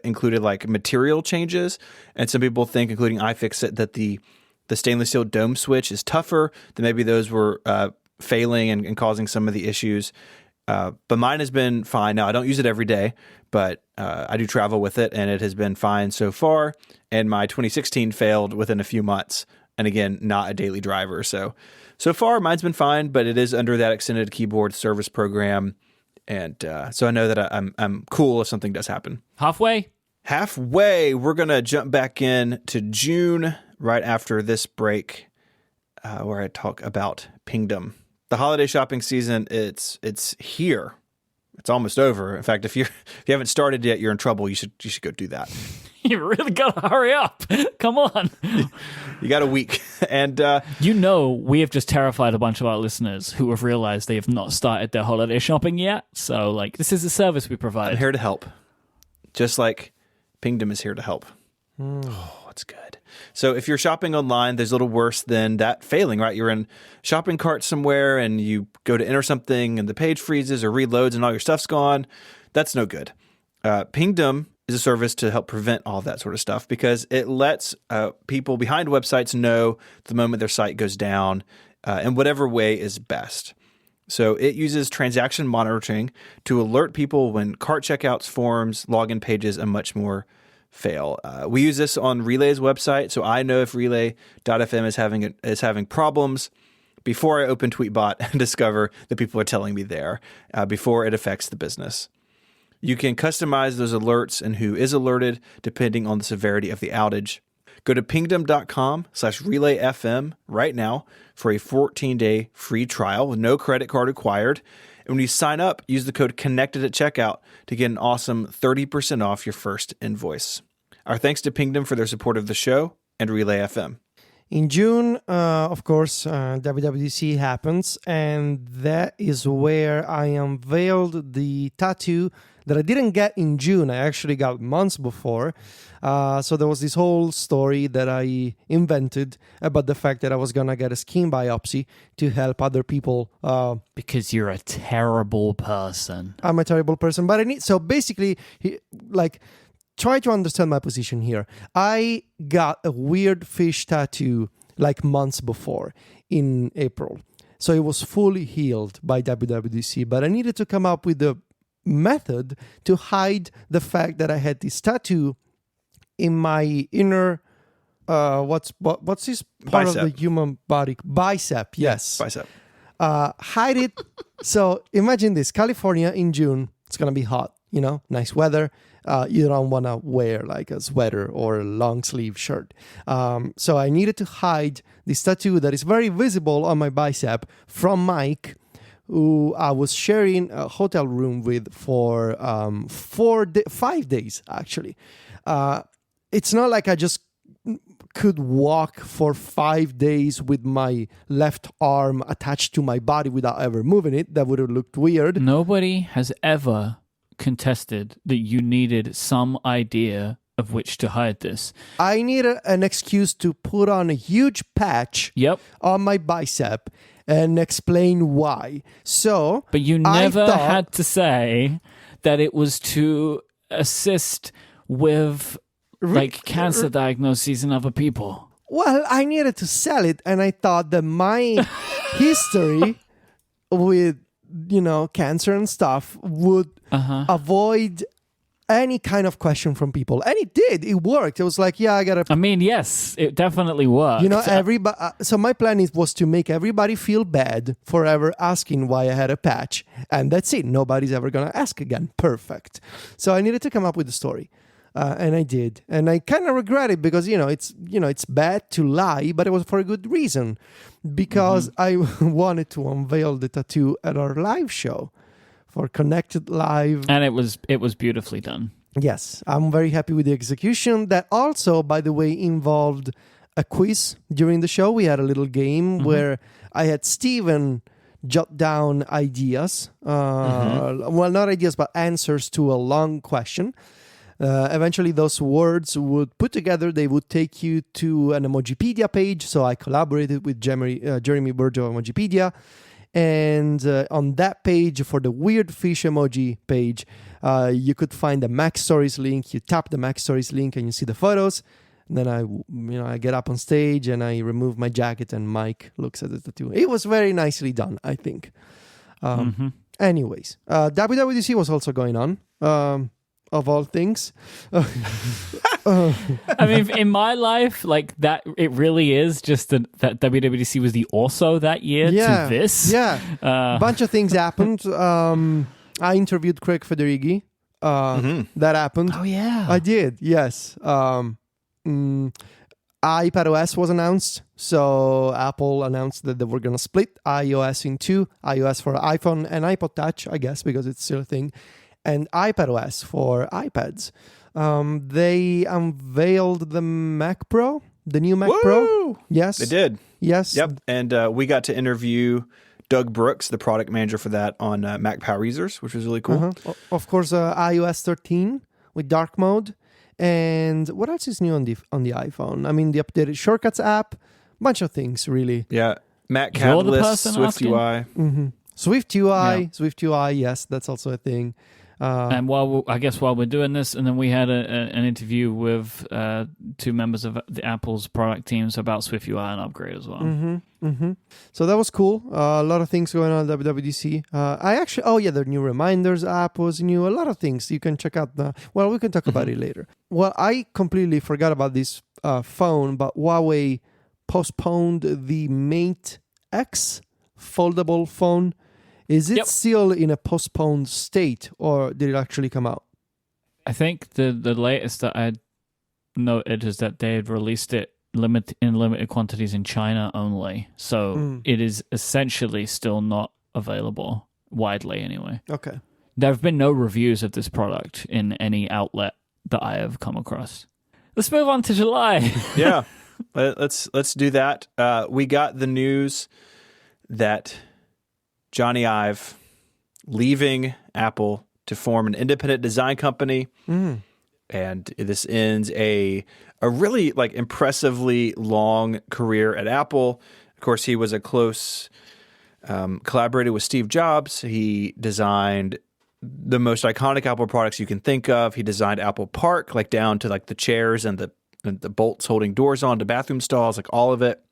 included like material changes, and some people think, including iFixit, that the stainless steel dome switch is tougher, that maybe those were failing and causing some of the issues. But mine has been fine. Now, I don't use it every day, but I do travel with it, and it has been fine so far. And my 2016 failed within a few months. And again, not a daily driver. So far, mine's been fine, but it is under that extended keyboard service program. And so I know that I'm cool if something does happen. Halfway, we're going to jump back in to June right after this break where I talk about Pingdom. The holiday shopping season, it's here. It's almost over. In fact, if you haven't started yet, you're in trouble. You should go do that. You really gotta hurry up. Come on. You got a week. And we have just terrified a bunch of our listeners who have realized they have not started their holiday shopping yet. So this is a service we provide. I'm here to help. Just like Pingdom is here to help. Oh, it's good. So if you're shopping online, there's a little worse than that failing, right? You're in shopping cart somewhere and you go to enter something and the page freezes or reloads and all your stuff's gone. That's no good. Pingdom is a service to help prevent all that sort of stuff because it lets people behind websites know the moment their site goes down in whatever way is best. So it uses transaction monitoring to alert people when cart checkouts, forms, login pages, and much more fail. We use this on Relay's website, so I know if Relay.fm is having problems before I open Tweetbot and discover that people are telling me there before it affects the business. You can customize those alerts and who is alerted depending on the severity of the outage. Go to pingdom.com/relayfm right now for a 14-day free trial with no credit card required. And when you sign up, use the code CONNECTED at checkout to get an awesome 30% off your first invoice. Our thanks to Pingdom for their support of the show and Relay FM. In June, of course, WWDC happens, and that is where I unveiled the tattoo that I didn't get in June. I actually got months before. So there was this whole story that I invented about the fact that I was going to get a skin biopsy to help other people. Because you're a terrible person. I'm a terrible person. But so basically, try to understand my position here. I got a weird fish tattoo months before in April. So it was fully healed by WWDC, but I needed to come up with a method to hide the fact that I had this tattoo in my inner what's this part bicep. of the human body? Bicep, yes. Bicep. Hide it. So imagine this, California in June, it's gonna be hot, nice weather. You don't want to wear a sweater or a long sleeve shirt. So I needed to hide this tattoo that is very visible on my bicep from Myke, who I was sharing a hotel room with for 5 days, actually. It's not like I just could walk for 5 days with my left arm attached to my body without ever moving it. That would have looked weird. Nobody has ever contested that you needed some idea of which to hide this. I needed an excuse to put on a huge patch on my bicep and explain why. So, but you never had to say that it was to assist with cancer diagnoses in other people. Well, I needed to sell it, and I thought that my history with cancer and stuff would avoid any kind of question from people. And it did. It worked. It was yes, it definitely worked. Everybody. So my plan was to make everybody feel bad for ever asking why I had a patch. And that's it. Nobody's ever going to ask again. Perfect. So I needed to come up with a story. And I did. And I kind of regret it because, it's bad to lie, but it was for a good reason. Because I wanted to unveil the tattoo at our live show for Connected Live. And it was beautifully done. Yes, I'm very happy with the execution. That also, by the way, involved a quiz during the show. We had a little game where I had Steven jot down ideas. Well, not ideas, but answers to a long question. Eventually, those words would put together. They would take you to an Emojipedia page. So I collaborated with Jeremy Burge of Emojipedia. And on that page, for the weird fish emoji page, you could find the Mac Stories link. You tap the Mac Stories link and you see the photos. And then I get up on stage and I remove my jacket and Myke looks at the tattoo. It was very nicely done, I think. Anyways, WWDC was also going on, of all things. I mean, in my life, like that, it really is just that WWDC was the also that year to this. Yeah, a bunch of things happened. I interviewed Craig Federighi. That happened. Oh, yeah. I did, yes. iPadOS was announced. So Apple announced that they were going to split iOS in two. iOS for iPhone and iPod Touch, I guess, because it's still a thing. And iPadOS for iPads. They unveiled the Mac Pro, the new Mac Pro. Yes. They did. Yes. Yep. And we got to interview Doug Brooks, the product manager for that, on Mac Power Users, which was really cool. Of course, iOS 13 with dark mode. And what else is new on the iPhone? I mean, the updated Shortcuts app, bunch of things, really. Yeah. Mac You're the Catalyst, person Swift asking? UI. Swift UI, yes, that's also a thing. And while we're doing this, and then we had an interview with two members of the Apple's product teams about Swift UI and upgrade as well. So that was cool. A lot of things going on at WWDC. The new Reminders app was new. A lot of things you can check out. We can talk about it later. Well, I completely forgot about this phone, but Huawei postponed the Mate X foldable phone. Is it still in a postponed state, or did it actually come out? I think the latest that I noted is that they had released it in limited quantities in China only. So it is essentially still not available widely anyway. Okay. There have been no reviews of this product in any outlet that I have come across. Let's move on to July. Yeah. Let's do that. We got the news that Johnny Ive leaving Apple to form an independent design company. And this ends a really like impressively long career at Apple. Of course, he was a close collaborator with Steve Jobs. He designed the most iconic Apple products you can think of. He designed Apple Park, like down to like the chairs and the bolts holding doors on to bathroom stalls, like all of it.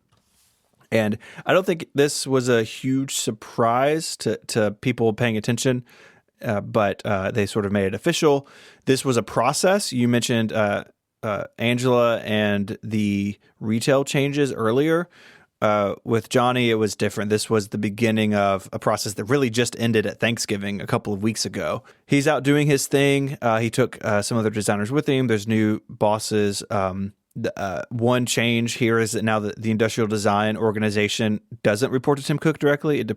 And I don't think this was a huge surprise to people paying attention, but they sort of made it official. This was a process. You mentioned Angela and the retail changes earlier. With Johnny, it was different. This was the beginning of a process that really just ended at Thanksgiving a couple of weeks ago. He's out doing his thing. He took some other designers with him. There's new bosses. One change here is that now the industrial design organization doesn't report to Tim Cook directly. It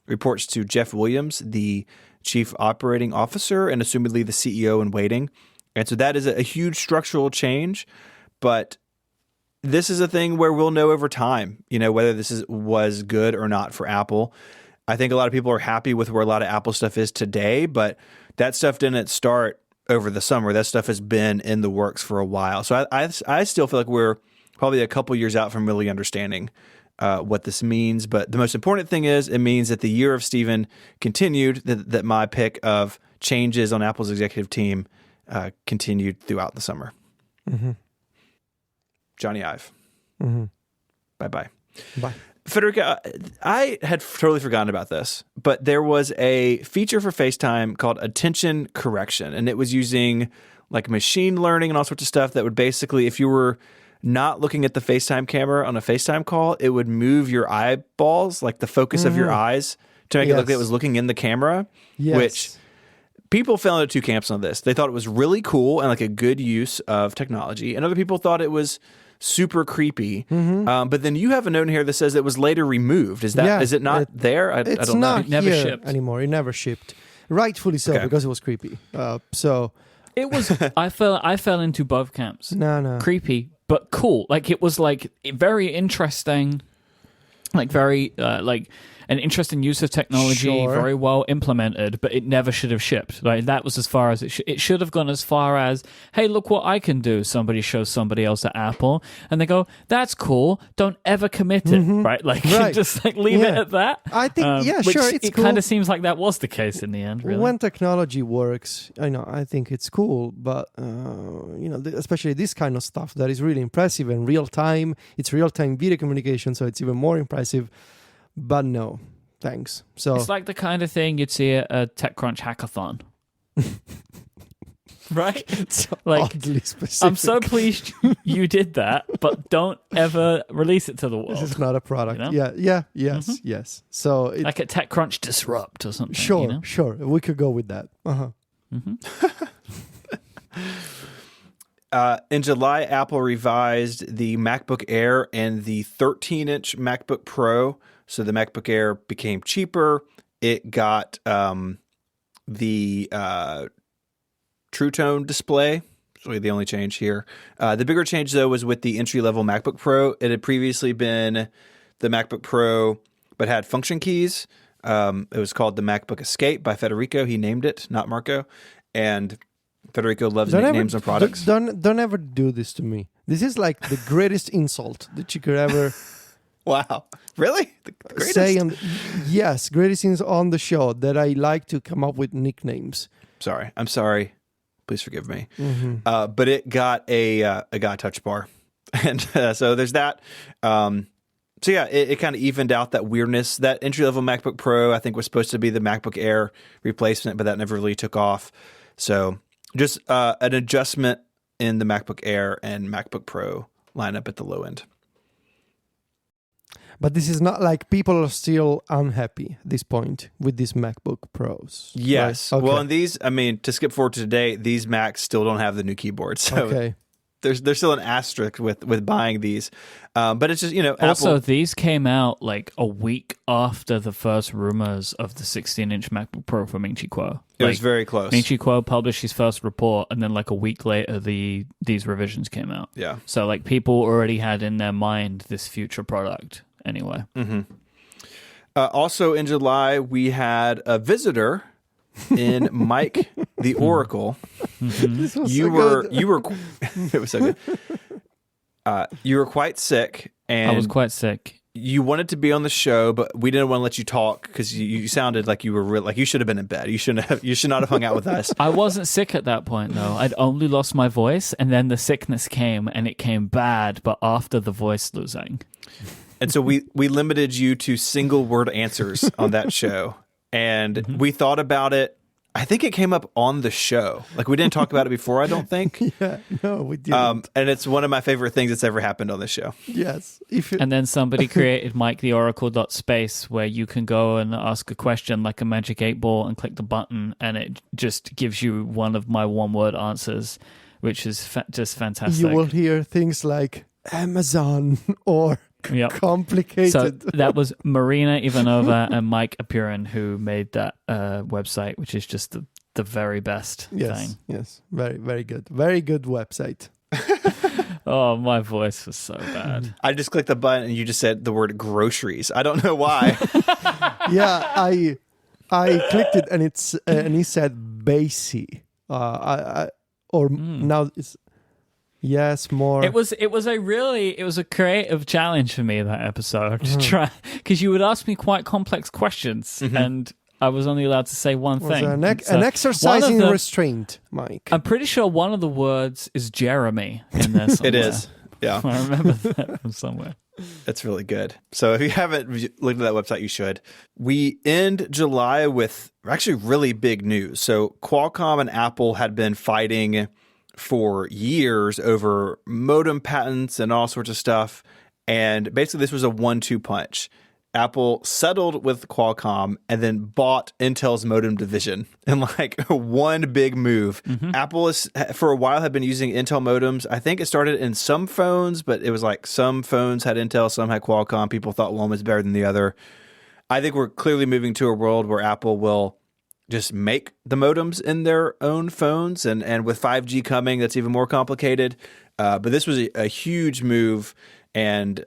reports to Jeff Williams, the chief operating officer, and assumedly the CEO in waiting. And so that is a huge structural change. But this is a thing where we'll know over time, whether this was good or not for Apple. I think a lot of people are happy with where a lot of Apple stuff is today, but that stuff didn't start over the summer. That stuff has been in the works for a while. So I still feel like we're probably a couple years out from really understanding what this means. But the most important thing is it means that the year of Steven continued, that my pick of changes on Apple's executive team continued throughout the summer. Johnny Ive. Bye-bye. Bye. Federico, I had totally forgotten about this, but there was a feature for FaceTime called attention correction, and it was using like machine learning and all sorts of stuff that would basically, if you were not looking at the FaceTime camera on a FaceTime call, it would move your eyeballs, like the focus of your eyes, to make it look like it was looking in the camera, which people fell into two camps on this. They thought it was really cool and like a good use of technology, and other people thought it was super creepy. But then you have a note in here that says it was later removed. Is it not there? I it's don't know. not It never here shipped anymore. It never shipped. Rightfully so, because it was creepy. So It was. I fell into both camps. No. Creepy, but cool. Like it was like very interesting. Like very like an interesting use of technology, Sure. very well implemented, but it never should have shipped. Like that was as far as it should have gone. As far as, hey, look what I can do. Somebody shows somebody else at Apple, and they go, "That's cool. Don't ever commit it." Right? Like Right. just like leave it at that. I think, Which sure, it's it cool. kind of seems like that was the case in the end. Really. When technology works, I think it's cool, but especially this kind of stuff that is really impressive and real time. It's real time video communication, so it's even more impressive. But no, thanks. So It's like the kind of thing you'd see at a TechCrunch hackathon. Right? it's Like, oddly specific. I'm so pleased you did that, but don't ever release it to the world. This is not a product. You know? Yes. So it, Like at TechCrunch Disrupt or something. sure, You know? sure, we could go with that. In July, Apple revised the MacBook Air and the 13-inch MacBook Pro. So the MacBook Air became cheaper. It got the True Tone display. It's really the only change here. The bigger change, though, was with the entry-level MacBook Pro. It had previously been the MacBook Pro, but had function keys. It was called the MacBook Escape by Federico. He named it, not Marco. And Federico loves names on products. Don't ever do this to me. This is like the greatest insult that you could ever Wow. Really? The greatest? say. Yes, greatest things on the show that I like to come up with nicknames. Sorry. I'm sorry. Please forgive me. But it got a touch bar. And so there's that. So yeah, it kind of evened out that weirdness. That entry-level MacBook Pro, I think, was supposed to be the MacBook Air replacement, but that never really took off. So just an adjustment in the MacBook Air and MacBook Pro lineup at the low end. But this is not like people are still unhappy at this point with these MacBook Pros. Yes. Right? Okay. Well, and these, I mean, to skip forward to today, these Macs still don't have the new keyboard. So Okay. there's still an asterisk with buying these. But it's just, Also, Apple. these came out like a week after the first rumors of the 16-inch MacBook Pro from Ming-Chi Kuo. It was very close. Ming-Chi Kuo published his first report, and then like a week later, these revisions came out. Yeah. So like people already had in their mind this future product anyway. Also in July, we had a visitor in Myke the Oracle. This was You so were good. it was so good. You were quite sick, and I was quite sick. you wanted to be on the show, but we didn't want to let you talk because you sounded like you were like you should have been in bed. You should not have hung out with us. I wasn't sick at that point, though. I'd only lost my voice, and then the sickness came, and it came bad, but after the voice losing. And so we limited you to single word answers on that show. And we thought about it. I think it came up on the show. Like we didn't talk about it before, I don't think. Yeah, no, we didn't. And it's one of my favorite things that's ever happened on this show. Yes. And then somebody created MikeTheOracle.space where you can go and ask a question like a magic 8-ball and click the button, and it just gives you one of my one-word answers, which is just fantastic. You will hear things like Amazon or Yep. complicated. So that was Marina Ivanova and Mike Apurin who made that website, which is just the very best thing. Yes. Very, very good. Very good website. Oh, my voice was so bad. I just clicked the button and you just said the word groceries. I don't know why. Yeah, I clicked it and and he said Basie. Now it's yes, more. It was a creative challenge for me, that episode, to try, because you would ask me quite complex questions and I was only allowed to say one was thing. an So exercise one in of the- restraint, Mike. I'm pretty sure one of the words is Jeremy in there somewhere. It is. Yeah. I remember that from somewhere. That's really good. So if you haven't looked at that website, you should. We end July with actually really big news. So Qualcomm and Apple had been fighting for years over modem patents and all sorts of stuff. And basically this was a 1-2 punch. Apple settled with Qualcomm and then bought Intel's modem division in like one big move. Apple is, for a while, had been using Intel modems. I think it started in some phones, but it was like some phones had Intel, some had Qualcomm. People thought one was better than the other. I think we're clearly moving to a world where Apple will just make the modems in their own phones. And with 5G coming, that's even more complicated. But this was a huge move. And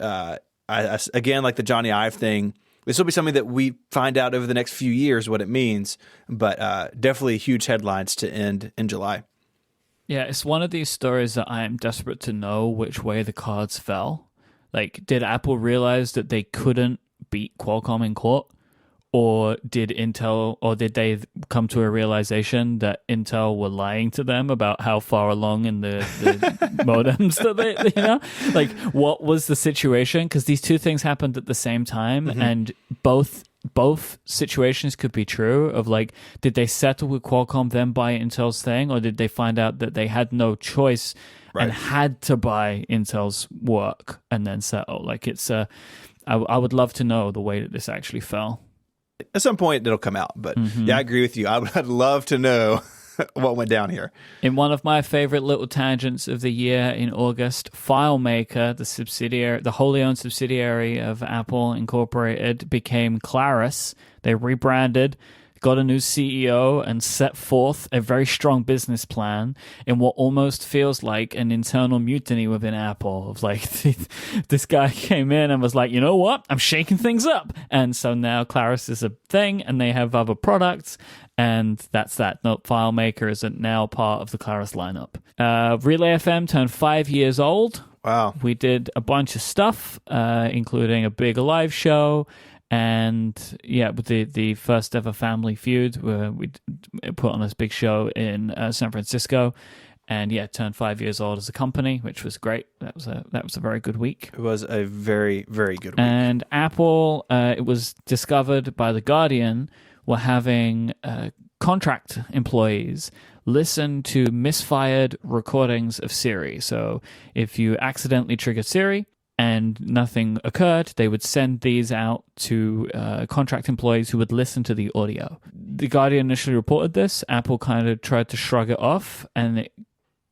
again, like the Johnny Ive thing, This will be something that we find out over the next few years what it means, but definitely huge headlines to end in July. Yeah, it's one of these stories that I am desperate to know which way the cards fell. Like, did Apple realize that they couldn't beat Qualcomm in court? Or did they come to a realization that Intel were lying to them about how far along in the modems that they, like, what was the situation? Because these two things happened at the same time, and both situations could be true. Of like, did they settle with Qualcomm then buy Intel's thing, or did they find out that they had no choice and had to buy Intel's work and then settle? Like, it's I would love to know the way that this actually fell. At some point, it'll come out. But yeah, I agree with you. I'd love to know what went down here. In one of my favorite little tangents of the year in August, FileMaker, the wholly owned subsidiary of Apple Incorporated, became Claris. They rebranded, got a new CEO, and set forth a very strong business plan in what almost feels like an internal mutiny within Apple. Of like, this guy came in and was like, you know what? I'm shaking things up. And so now Claris is a thing, and they have other products, and that's that. No, FileMaker is now part of the Claris lineup. Relay FM turned 5 years old. Wow. We did a bunch of stuff, including a big live show. And yeah, with the first ever Family Feud, where we put on this big show in San Francisco, and yeah, turned 5 years old as a company, which was great. That was a very good week. It was a very, very good week. And Apple, it was discovered by The Guardian, were having contract employees listen to misfired recordings of Siri. So if you accidentally triggered Siri and nothing occurred, they would send these out to contract employees who would listen to the audio. The Guardian initially reported this. Apple kind of tried to shrug it off, and it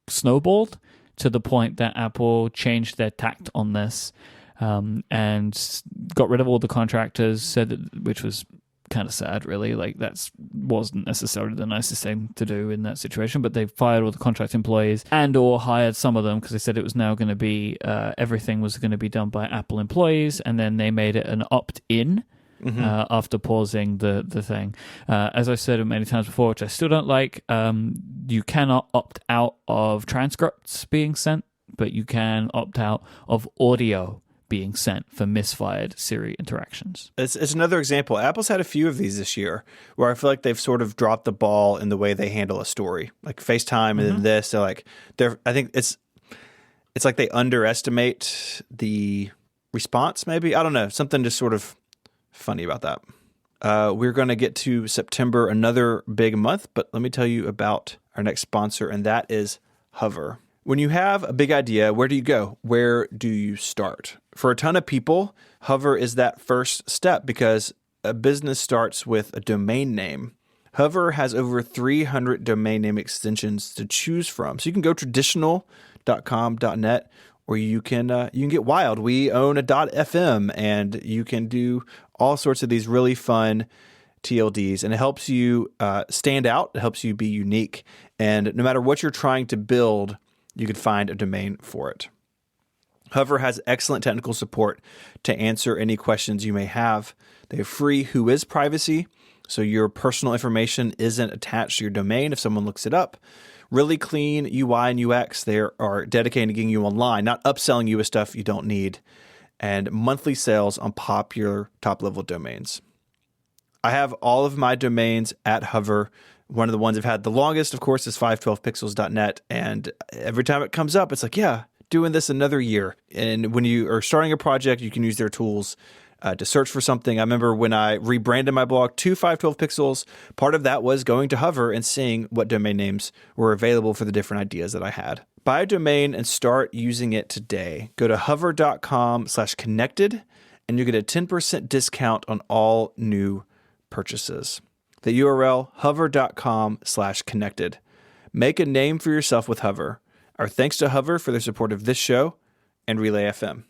snowballed to the point that Apple changed their tact on this and got rid of all the contractors, which was kind of sad, really. Like, that wasn't necessarily the nicest thing to do in that situation, but they fired all the contract employees and or hired some of them because they said it was now going to be everything was going to be done by Apple employees, and then they made it an opt-in after pausing the thing. As I said many times before, which I still don't like, you cannot opt out of transcripts being sent, but you can opt out of audio being sent for misfired Siri interactions. It's another example. Apple's had a few of these this year where I feel like they've sort of dropped the ball in the way they handle a story. Like FaceTime and then this, I think it's like they underestimate the response, maybe. I don't know. Something just sort of funny about that. We're going to get to September, another big month, but let me tell you about our next sponsor, and that is Hover. When you have a big idea, where do you go? Where do you start? For a ton of people, Hover is that first step because a business starts with a domain name. Hover has over 300 domain name extensions to choose from. So you can go traditional.com, .net, or you can get wild. We own a .fm, and you can do all sorts of these really fun TLDs, and it helps you stand out. It helps you be unique. And no matter what you're trying to build, you could find a domain for it. Hover has excellent technical support to answer any questions you may have. They have free Whois privacy, so your personal information isn't attached to your domain if someone looks it up. Really clean UI and UX. They are dedicated to getting you online, not upselling you with stuff you don't need. And monthly sales on popular top-level domains. I have all of my domains at Hover. One of the ones I've had the longest, of course, is 512pixels.net. And every time it comes up, it's like, yeah, doing this another year. And when you are starting a project, you can use their tools to search for something. I remember when I rebranded my blog to 512pixels, part of that was going to Hover and seeing what domain names were available for the different ideas that I had. Buy a domain and start using it today. Go to hover.com/connected and you get a 10% discount on all new purchases. The URL, hover.com/connected. Make a name for yourself with Hover. Our thanks to Hover for their support of this show and Relay FM.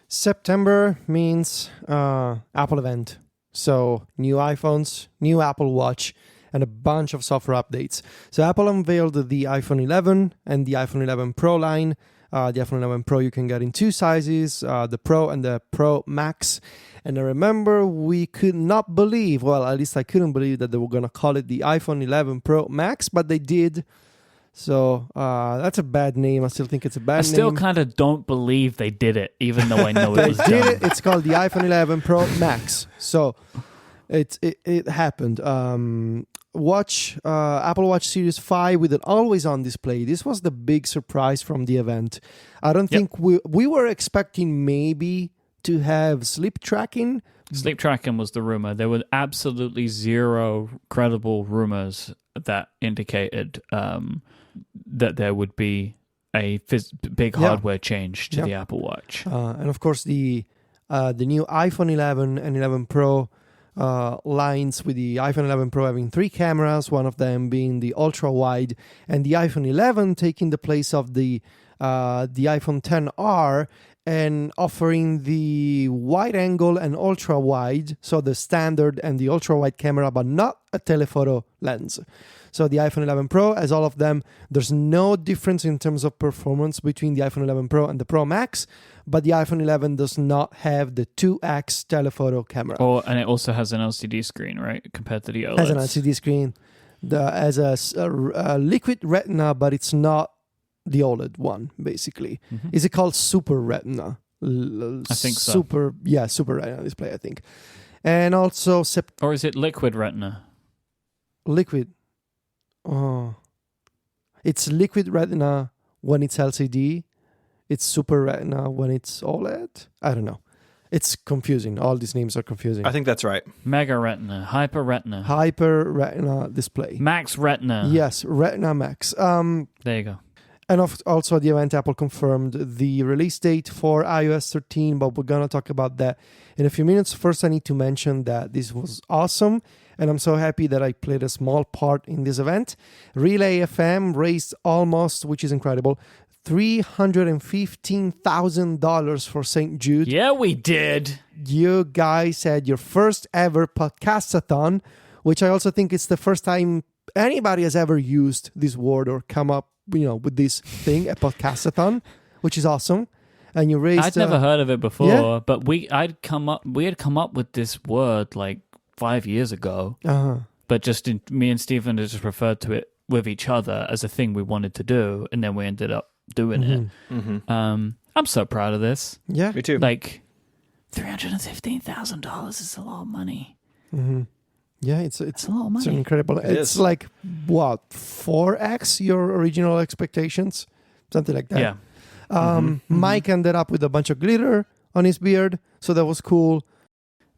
September means Apple event. So new iPhones, new Apple Watch, and a bunch of software updates. So Apple unveiled the iPhone 11 and the iPhone 11 Pro line The iPhone 11 Pro you can get in two sizes, the Pro and the Pro Max. And I remember we could not believe, well, at least I couldn't believe that they were going to call it the iPhone 11 Pro Max, but they did. So that's a bad name. I still think it's a bad name. I still kind of don't believe they did it, even though I know it was They did done. it. It's called the iPhone 11 Pro Max. So it happened. Apple Watch Series 5 with an always-on display. This was the big surprise from the event. I don't think we were expecting maybe to have sleep tracking. Sleep tracking was the rumor. There were absolutely zero credible rumors that indicated that there would be a big hardware change to the Apple Watch. And of course, the new iPhone 11 and 11 Pro lines, with the iPhone 11 Pro having 3 cameras, one of them being the ultra wide, and the iPhone 11 taking the place of the iPhone XR and offering the wide angle and ultra wide, so the standard and the ultra wide camera, but not a telephoto lens. So the iPhone 11 Pro, as all of them, there's no difference in terms of performance between the iPhone 11 Pro and the Pro Max, but the iPhone 11 does not have the 2x telephoto camera. And it also has an LCD screen, right, compared to the OLEDs. Has an LCD screen, has a liquid retina, but it's not the OLED one, basically. Mm-hmm. Is it called Super Retina? I think so. Super Retina display, I think. And also... or is it Liquid Retina? Liquid. Oh. It's Liquid Retina when it's LCD. It's Super Retina when it's OLED. I don't know. It's confusing. All these names are confusing. I think that's right. Mega Retina, Hyper Retina. Hyper Retina display. Max Retina. Yes, Retina Max. There you go. And also at the event, Apple confirmed the release date for iOS 13, but we're going to talk about that in a few minutes. First, I need to mention that this was awesome, and I'm so happy that I played a small part in this event. Relay FM raised almost, which is incredible, $315,000 for St. Jude. Yeah, we did. You guys had your first ever podcastathon, which I also think it's the first time anybody has ever used this word or come up, with this thing, a podcastathon, which is awesome. And you raised... I'd never heard of it before, but we had come up with this word like 5 years ago. Uh-huh. But me and Stephen just referred to it with each other as a thing we wanted to do, and then we ended up doing it. Mm-hmm. I'm so proud of this. Yeah, me too. Like $315,000 is a lot of money. Mm-hmm. Yeah, it's a lot of money. It's incredible. It's like, what, 4x your original expectations? Something like that. Yeah. Myke ended up with a bunch of glitter on his beard, so that was cool.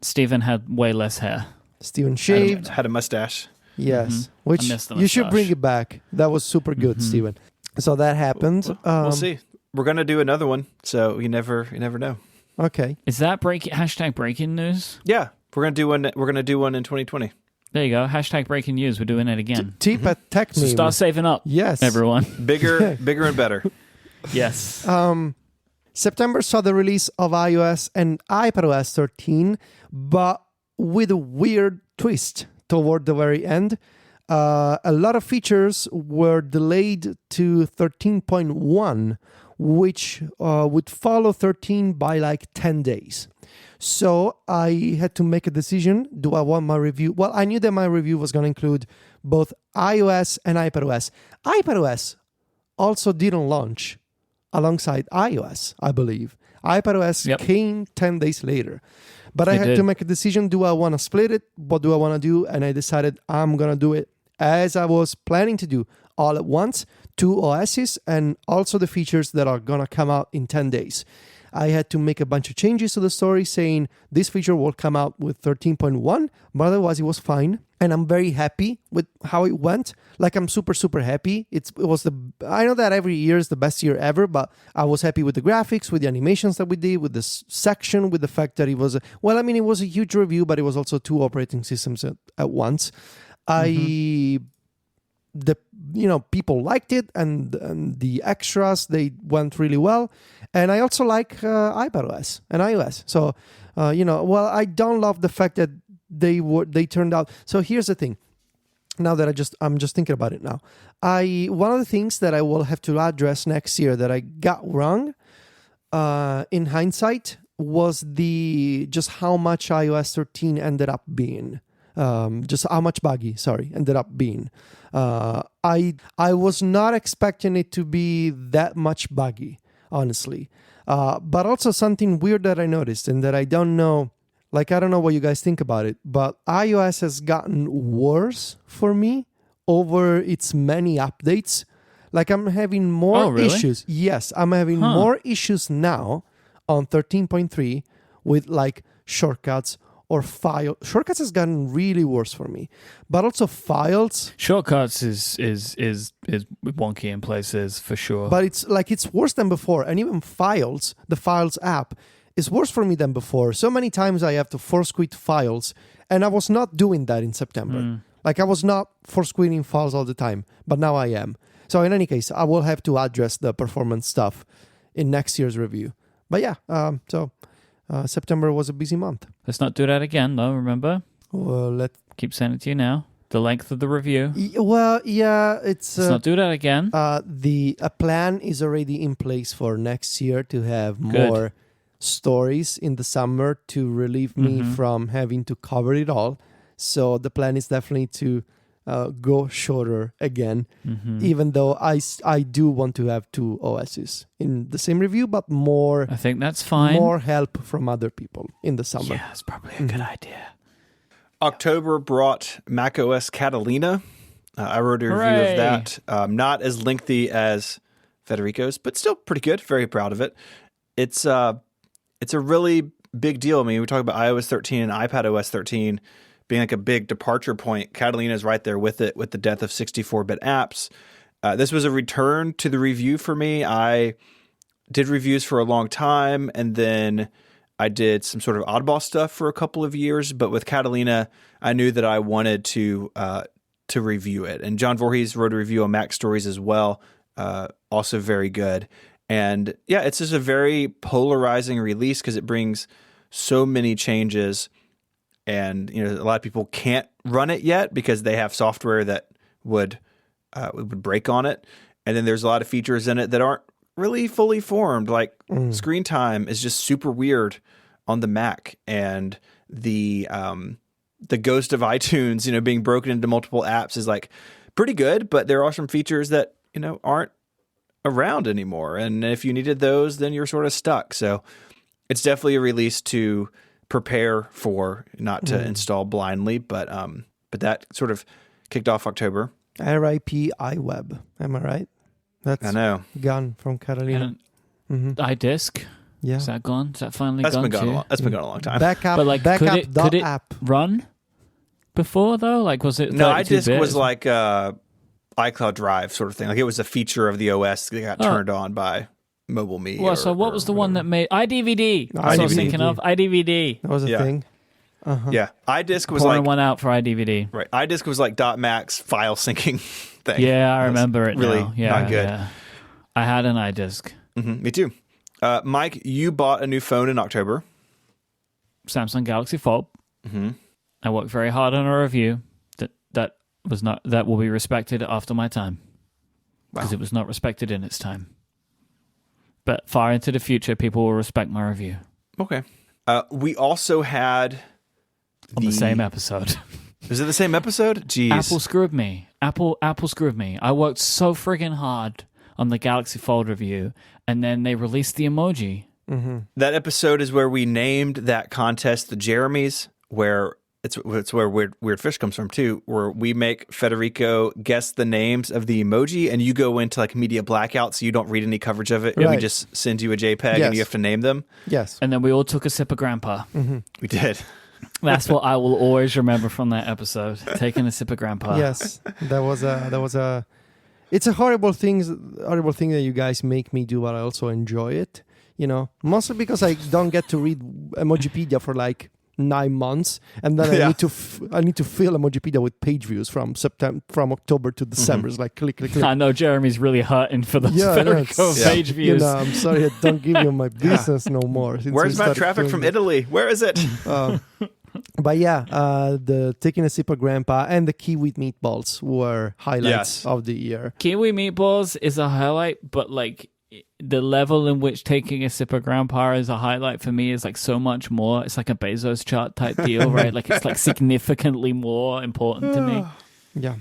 Stephen had way less hair. Stephen shaved. Had a mustache. Yes, which you should bring it back. That was super good, Stephen. So that happened. We'll see. We're gonna do another one, so you never know. Okay. Is that breaking news? Yeah, we're gonna do one. We're gonna do one in 2020. There you go. Breaking news. We're doing it again. Tip at Tech So start saving up. Yes, everyone. Bigger and better. Yes. September saw the release of iOS and iPadOS 13, but with a weird twist toward the very end. A lot of features were delayed to 13.1, which would follow 13 by like 10 days. So I had to make a decision. Do I want my review? Well, I knew that my review was going to include both iOS and iPadOS. iPadOS also didn't launch alongside iOS, I believe. iPadOS came 10 days later. But I had to make a decision. Do I want to split it? What do I want to do? And I decided I'm going to do it as I was planning to do, all at once, 2 OSs and also the features that are going to come out in 10 days. I had to make a bunch of changes to the story saying this feature will come out with 13.1, but otherwise it was fine. And I'm very happy with how it went. Like, I'm super, super happy. I know that every year is the best year ever, but I was happy with the graphics, with the animations that we did, with the section, with the fact that it was, it was a huge review, but it was also 2 operating systems at once. People liked it, and the extras, they went really well. And I also like iPadOS and iOS. So, I don't love the fact that they turned out. So here's the thing. now that I'm just thinking about it now. One of the things that I will have to address next year that I got wrong, in hindsight, was just how much iOS 13 ended up being. Just how much buggy, ended up being. I was not expecting it to be that much buggy, honestly. But also something weird that I noticed and that I don't know. Like, I don't know what you guys think about it, but iOS has gotten worse for me over its many updates. Like, I'm having more issues. Yes, I'm having more issues now on 13.3 with, like, shortcuts or file. Shortcuts has gotten really worse for me. But also files. Shortcuts is wonky in places, for sure. But it's worse than before. And even files, the Files app, is worse for me than before. So many times I have to force quit files, and I was not doing that in September. Like, I was not force quitting files all the time, but now I am. So in any case, I will have to address the performance stuff in next year's review. But yeah, September was a busy month. Let's not do that again, though, remember? Well, keep saying it to you now. The length of the review. Let's not do that again. A plan is already in place for next year to have more stories in the summer to relieve me from having to cover it all. So the plan is definitely to go shorter again, even though I do want to have 2 OSs in the same review, but more. I think that's fine. More help from other people in the summer. Yeah, it's probably a good idea. October brought macOS Catalina. I wrote a review of that. Not as lengthy as Federico's, but still pretty good. Very proud of it. It's a really big deal. I mean, we talk about iOS 13 and iPadOS 13 being like a big departure point. Catalina is right there with it, with the death of 64-bit apps. This was a return to the review for me. I did reviews for a long time, and then I did some sort of oddball stuff for a couple of years. But with Catalina, I knew that I wanted to review it. And John Voorhees wrote a review on Mac Stories as well, also very good. And yeah, it's just a very polarizing release because it brings so many changes. And a lot of people can't run it yet because they have software that would break on it. And then there's a lot of features in it that aren't really fully formed. Like screen time is just super weird on the Mac, and the ghost of iTunes, being broken into multiple apps is like pretty good, but there are some features that aren't around anymore. And if you needed those, then you're sort of stuck. So it's definitely a release to prepare for, not to install blindly, but that sort of kicked off October. RIP iWeb. Am I right? I know. Gone from Catalina. iDisk. Yeah. Is that gone? Is that finally That's gone been gone. That's been gone a long time. Backup, but like, backup could it app. run before though? Like, was it? No, iDisk was like iCloud Drive sort of thing. Like, it was a feature of the OS that got turned on by Mobile Me. Well, so what was the one that made iDVD? That's what I was thinking of. iDVD. That was a thing. Yeah, iDisk was pouring one out for iDVD. Right, iDisk was like .max file syncing thing. Yeah, I remember it. Really now. Yeah, not good. Yeah. I had an iDisk. Me too. Myke, you bought a new phone in October. Samsung Galaxy Fold. I worked very hard on a review that will be respected after my time, because it was not respected in its time. But far into the future, people will respect my review. Okay. We also had on the same episode. Is it the same episode? Jeez. Apple screwed me. Apple screwed me. I worked so friggin' hard on the Galaxy Fold review, and then they released the emoji. That episode is where we named that contest the Jeremys, where it's where Weird Fish comes from too, where we make Federico guess the names of the emoji, and you go into like media blackout, so you don't read any coverage of it, and we just send you a JPEG, and you have to name them. Yes. And then we all took a sip of Grandpa. We did. That's what I will always remember from that episode, taking a sip of Grandpa. Yes, that was a. It's a horrible thing that you guys make me do, but I also enjoy it. Mostly because I don't get to read Emojipedia for like 9 months, and then I need to fill Emojipedia with page views from October to December. It's like click. I know Jeremy's really hurting for those Federico page views. I'm sorry, I don't give you my business no more. Where's my traffic from Italy? Where is it? But yeah, the taking a sip of grandpa and the kiwi meatballs were highlights Yes. of the year. Kiwi meatballs is a highlight, but like the level in which taking a sip of grandpa is a highlight for me is like so much more. It's like a Bezos chart type deal, right? Like it's like significantly more important to me. Yeah.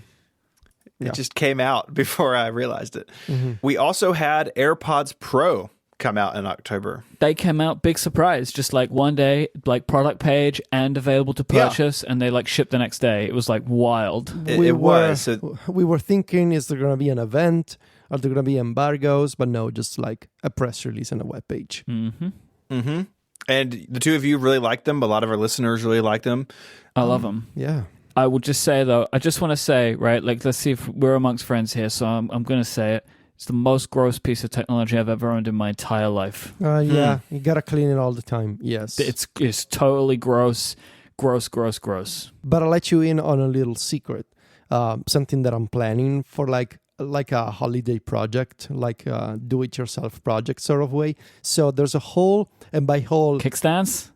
It just came out before I realized it. Mm-hmm. We also had AirPods Pro come out in October. They came out, big surprise, just like one day, like product page and available to purchase, and they like shipped the next day. It was like wild. It was. So, We were thinking, is there going to be an event? Are there going to be embargoes? But no, just like a press release and a webpage. and the two of you really like them. A lot of our listeners really like them. I love them. Yeah. I would just say though, I just want to say, right, like let's see if we're amongst friends here, so I'm going to say it. It's the most gross piece of technology I've ever owned in my entire life. Yeah, you got to clean it all the time. Yes. It's totally gross. But I'll let you in on a little secret. Something that I'm planning for like a holiday project, like a do-it-yourself project sort of way. So there's a whole, and by whole... Kickstands?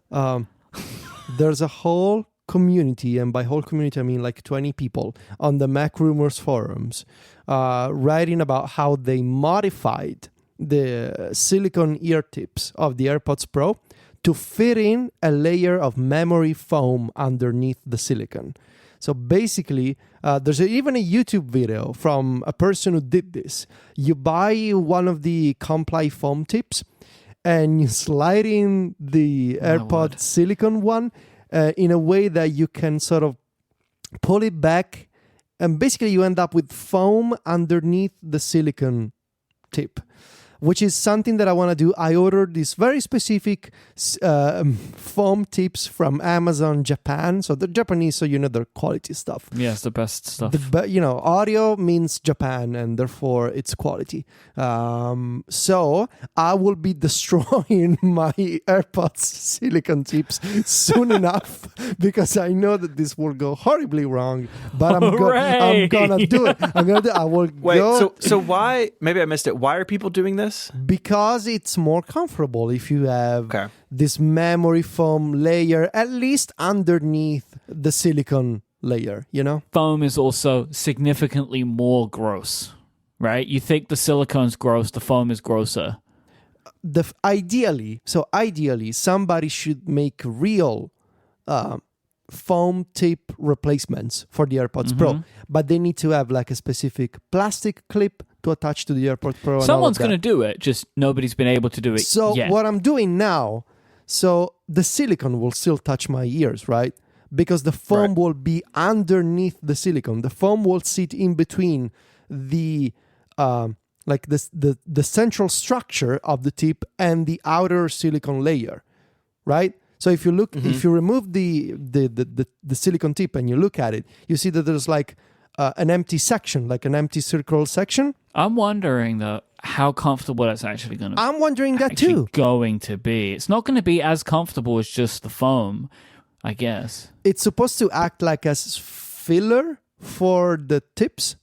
There's a whole community, and by whole community I mean like 20 people on the Mac Rumors forums writing about how they modified the silicone ear tips of the AirPods Pro to fit in a layer of memory foam underneath the silicone. So basically, there's even a YouTube video from a person who did this. You buy one of the Comply foam tips and you slide in the AirPod silicone one in a way that you can sort of pull it back, and basically you end up with foam underneath the silicone tip, which is something that I want to do. I ordered these very specific foam tips from Amazon Japan. So they're Japanese, so you know they're quality stuff. Yeah, it's the best stuff. But you know, audio means Japan, and therefore it's quality. So I will be destroying my AirPods silicone tips soon enough, because I know that this will go horribly wrong. But I'm gonna do it. I will wait, go. so why? Maybe I missed it. Why are people doing this? Because it's more comfortable if you have this memory foam layer at least underneath the silicone layer, you know? Foam is also significantly more gross, right? You think the silicone's gross, the foam is grosser. Ideally, somebody should make real foam tip replacements for the AirPods Pro, but they need to have like a specific plastic clip to attach to the AirPods Pro. Someone's going to do it, just nobody's been able to do it yet. What I'm doing now, so the silicone will still touch my ears, right? Because the foam will be underneath the silicone. The foam will sit in between the the central structure of the tip and the outer silicone layer, right? So if you look, if you remove the silicone tip and you look at it, you see that there's like an empty section, like an empty circular section. I'm wondering though how comfortable that's actually going to. I'm wondering that too. Going to be. It's not going to be as comfortable as just the foam, I guess. It's supposed to act like a filler for the tips.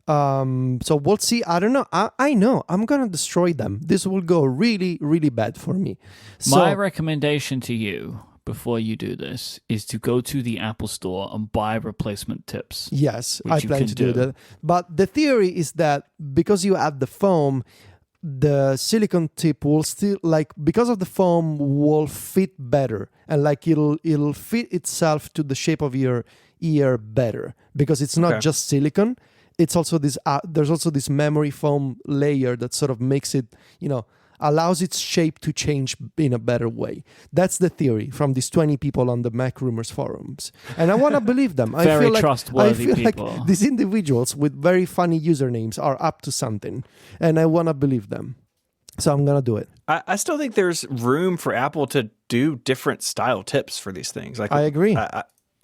So we'll see. I don't know. I know I'm gonna destroy them. This will go really, really bad for me. So, my recommendation to you before you do this is to go to the Apple Store and buy replacement tips. Yes, I plan to do that. But the theory is that because you add the foam, the silicone tip will still, like, because of the foam, will fit better, and like it'll fit itself to the shape of your ear better, because it's not just silicone. It's also this. There's also this memory foam layer that sort of makes it, allows its shape to change in a better way. That's the theory from these 20 people on the Mac Rumors forums, and I want to believe them. Very trustworthy people. Like these individuals with very funny usernames are up to something, and I want to believe them. So I'm gonna do it. I still think there's room for Apple to do different style tips for these things. Like, I agree.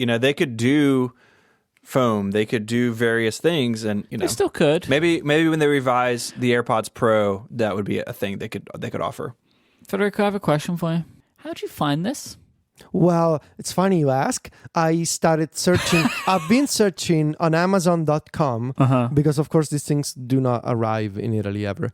They could do foam, they could do various things, and they still could. Maybe when they revise the AirPods Pro, that would be a thing they could offer. Federico, I have a question for you. How'd you find this? Well, it's funny you ask. I started searching. I've been searching on Amazon.com because, of course, these things do not arrive in Italy ever.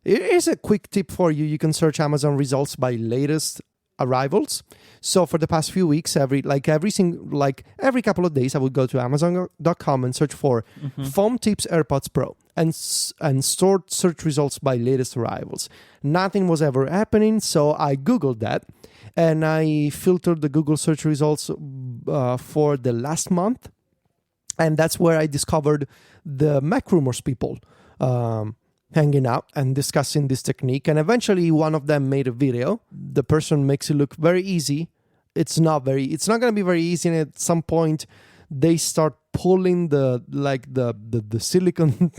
Here's a quick tip for you. You can search Amazon results by latest arrivals. So for the past few weeks, every couple of days, I would go to Amazon.com and search for phone tips AirPods Pro and sort search results by latest arrivals. Nothing was ever happening, so I Googled that, and I filtered the Google search results for the last month, and that's where I discovered the Mac Rumors people hanging out and discussing this technique. And eventually one of them made a video. The person makes it look very easy. It's not going to be very easy, and at some point they start pulling the silicone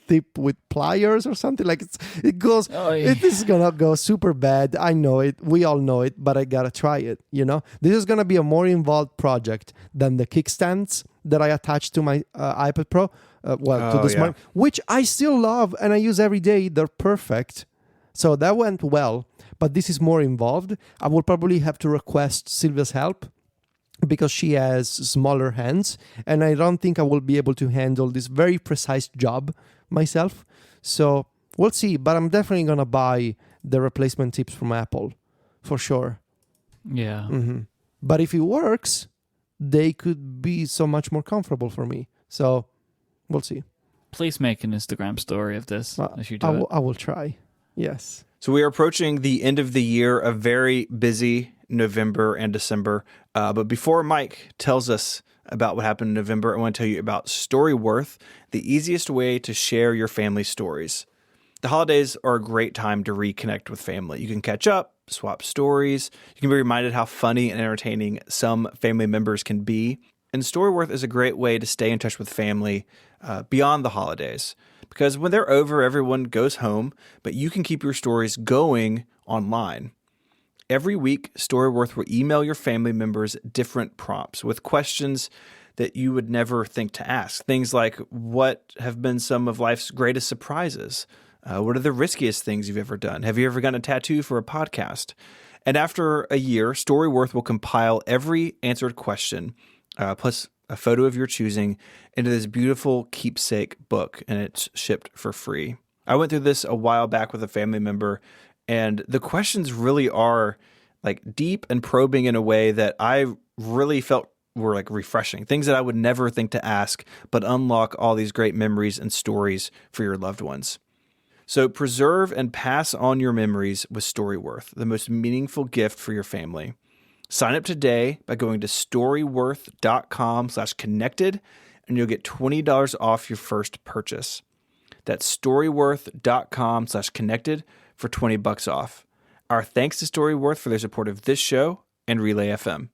tip with pliers or something. Like it goes. It is gonna go super bad. I know it. We all know it. But I gotta try it. This is gonna be a more involved project than the kickstands that I attached to my iPad Pro. To this one, which I still love and I use every day. They're perfect. So that went well. But this is more involved. I will probably have to request Sylvia's help, because she has smaller hands, and I don't think I will be able to handle this very precise job myself. So we'll see, but I'm definitely going to buy the replacement tips from Apple, for sure. Yeah. Mm-hmm. But if it works, they could be so much more comfortable for me. So we'll see. Please make an Instagram story of this as you do it. I will try. Yes. So we are approaching the end of the year, a very busy November and December. But before Myke tells us about what happened in November, I want to tell you about Storyworth, the easiest way to share your family stories. The holidays are a great time to reconnect with family. You can catch up, swap stories. You can be reminded how funny and entertaining some family members can be. And Storyworth is a great way to stay in touch with family beyond the holidays. Because when they're over, everyone goes home, but you can keep your stories going online. Every week, Storyworth will email your family members different prompts with questions that you would never think to ask. Things like, what have been some of life's greatest surprises? What are the riskiest things you've ever done? Have you ever gotten a tattoo for a podcast? And after a year, Storyworth will compile every answered question, plus a photo of your choosing, into this beautiful keepsake book, and it's shipped for free. I went through this a while back with a family member, and the questions really are like deep and probing in a way that I really felt were like refreshing. Things that I would never think to ask, but unlock all these great memories and stories for your loved ones. So preserve and pass on your memories with Storyworth, the most meaningful gift for your family. Sign up today by going to storyworth.com/connected, and you'll get $20 off your first purchase. That's storyworth.com/connected for $20 off. Our thanks to Storyworth for their support of this show and Relay FM.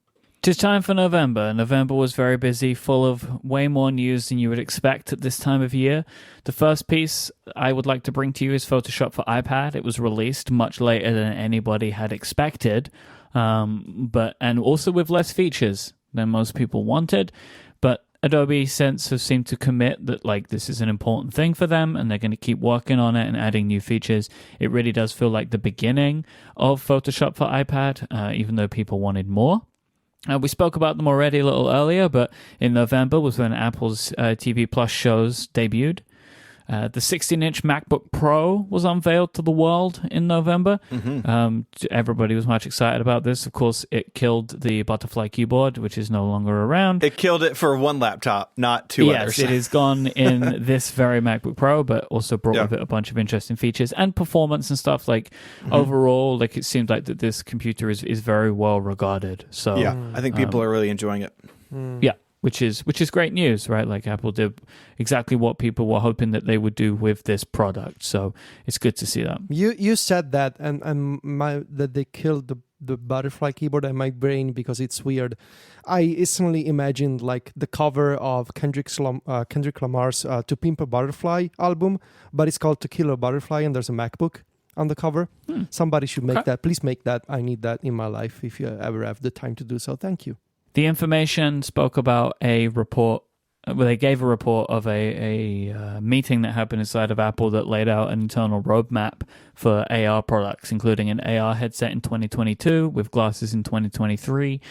It's time for November. November was very busy, full of way more news than you would expect at this time of year. The first piece I would like to bring to you is Photoshop for iPad. It was released much later than anybody had expected, and also with less features than most people wanted. But Adobe since have seemed to commit that this is an important thing for them, and they're going to keep working on it and adding new features. It really does feel like the beginning of Photoshop for iPad, even though people wanted more. We spoke about them already a little earlier, but in November was when Apple's TV Plus shows debuted. The 16-inch MacBook Pro was unveiled to the world in November. Mm-hmm. Everybody was much excited about this. Of course, it killed the butterfly keyboard, which is no longer around. It killed it for one laptop, not two others. Yes, it is gone in this very MacBook Pro, but also brought with it a bunch of interesting features and performance and stuff. Overall, it seems like that this computer is very well regarded. So yeah, I think people are really enjoying it. Yeah. Which is great news, right? Like Apple did exactly what people were hoping that they would do with this product. So it's good to see that. You said that, and that they killed the butterfly keyboard in my brain because it's weird. I instantly imagined the cover of Kendrick Lamar's "To Pimp a Butterfly" album, but it's called "To Kill a Butterfly," and there's a MacBook on the cover. Somebody should make that. Please make that. I need that in my life if you ever have the time to do so. Thank you. The information spoke about a report. Well, they gave a report of a meeting that happened inside of Apple that laid out an internal roadmap for AR products, including an AR headset in 2022 with glasses in 2023.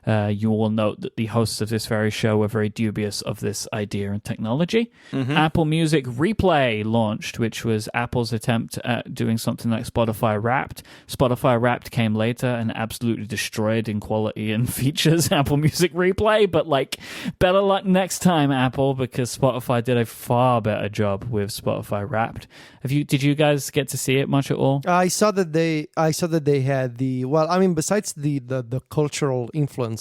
You will note that the hosts of this very show were very dubious of this idea and technology. Apple Music Replay launched, which was Apple's attempt at doing something like Spotify Wrapped. Spotify Wrapped came later and absolutely destroyed in quality and features Apple Music Replay, but like, better luck next time, Apple, because Spotify did a far better job with Spotify Wrapped. Did you guys get to see it much at all? I saw that they had besides the cultural influence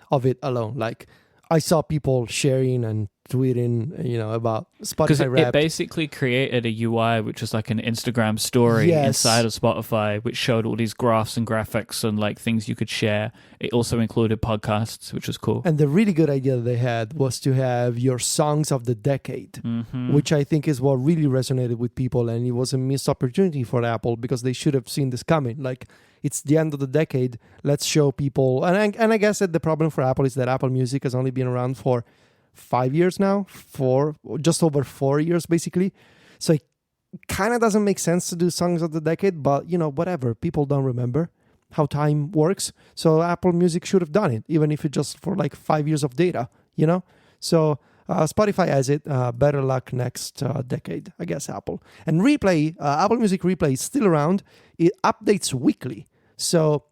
of it alone, like I saw people sharing and tweeting, about Spotify Because it Wrapped. basically created a UI which was like an Instagram story inside of Spotify, which showed all these graphs and graphics and like things you could share. It also included podcasts, which was cool. And the really good idea that they had was to have your songs of the decade, which I think is what really resonated with people. And it was a missed opportunity for Apple because they should have seen this coming. Like, it's the end of the decade. Let's show people. And I guess that the problem for Apple is that Apple Music has only been around for 5 years now, just over 4 years, basically. So it kind of doesn't make sense to do songs of the decade, but, whatever. People don't remember how time works. So Apple Music should have done it, even if it's just for like 5 years of data, So Spotify has it. Better luck next decade, I guess, Apple. And Replay, Apple Music Replay is still around. It updates weekly. So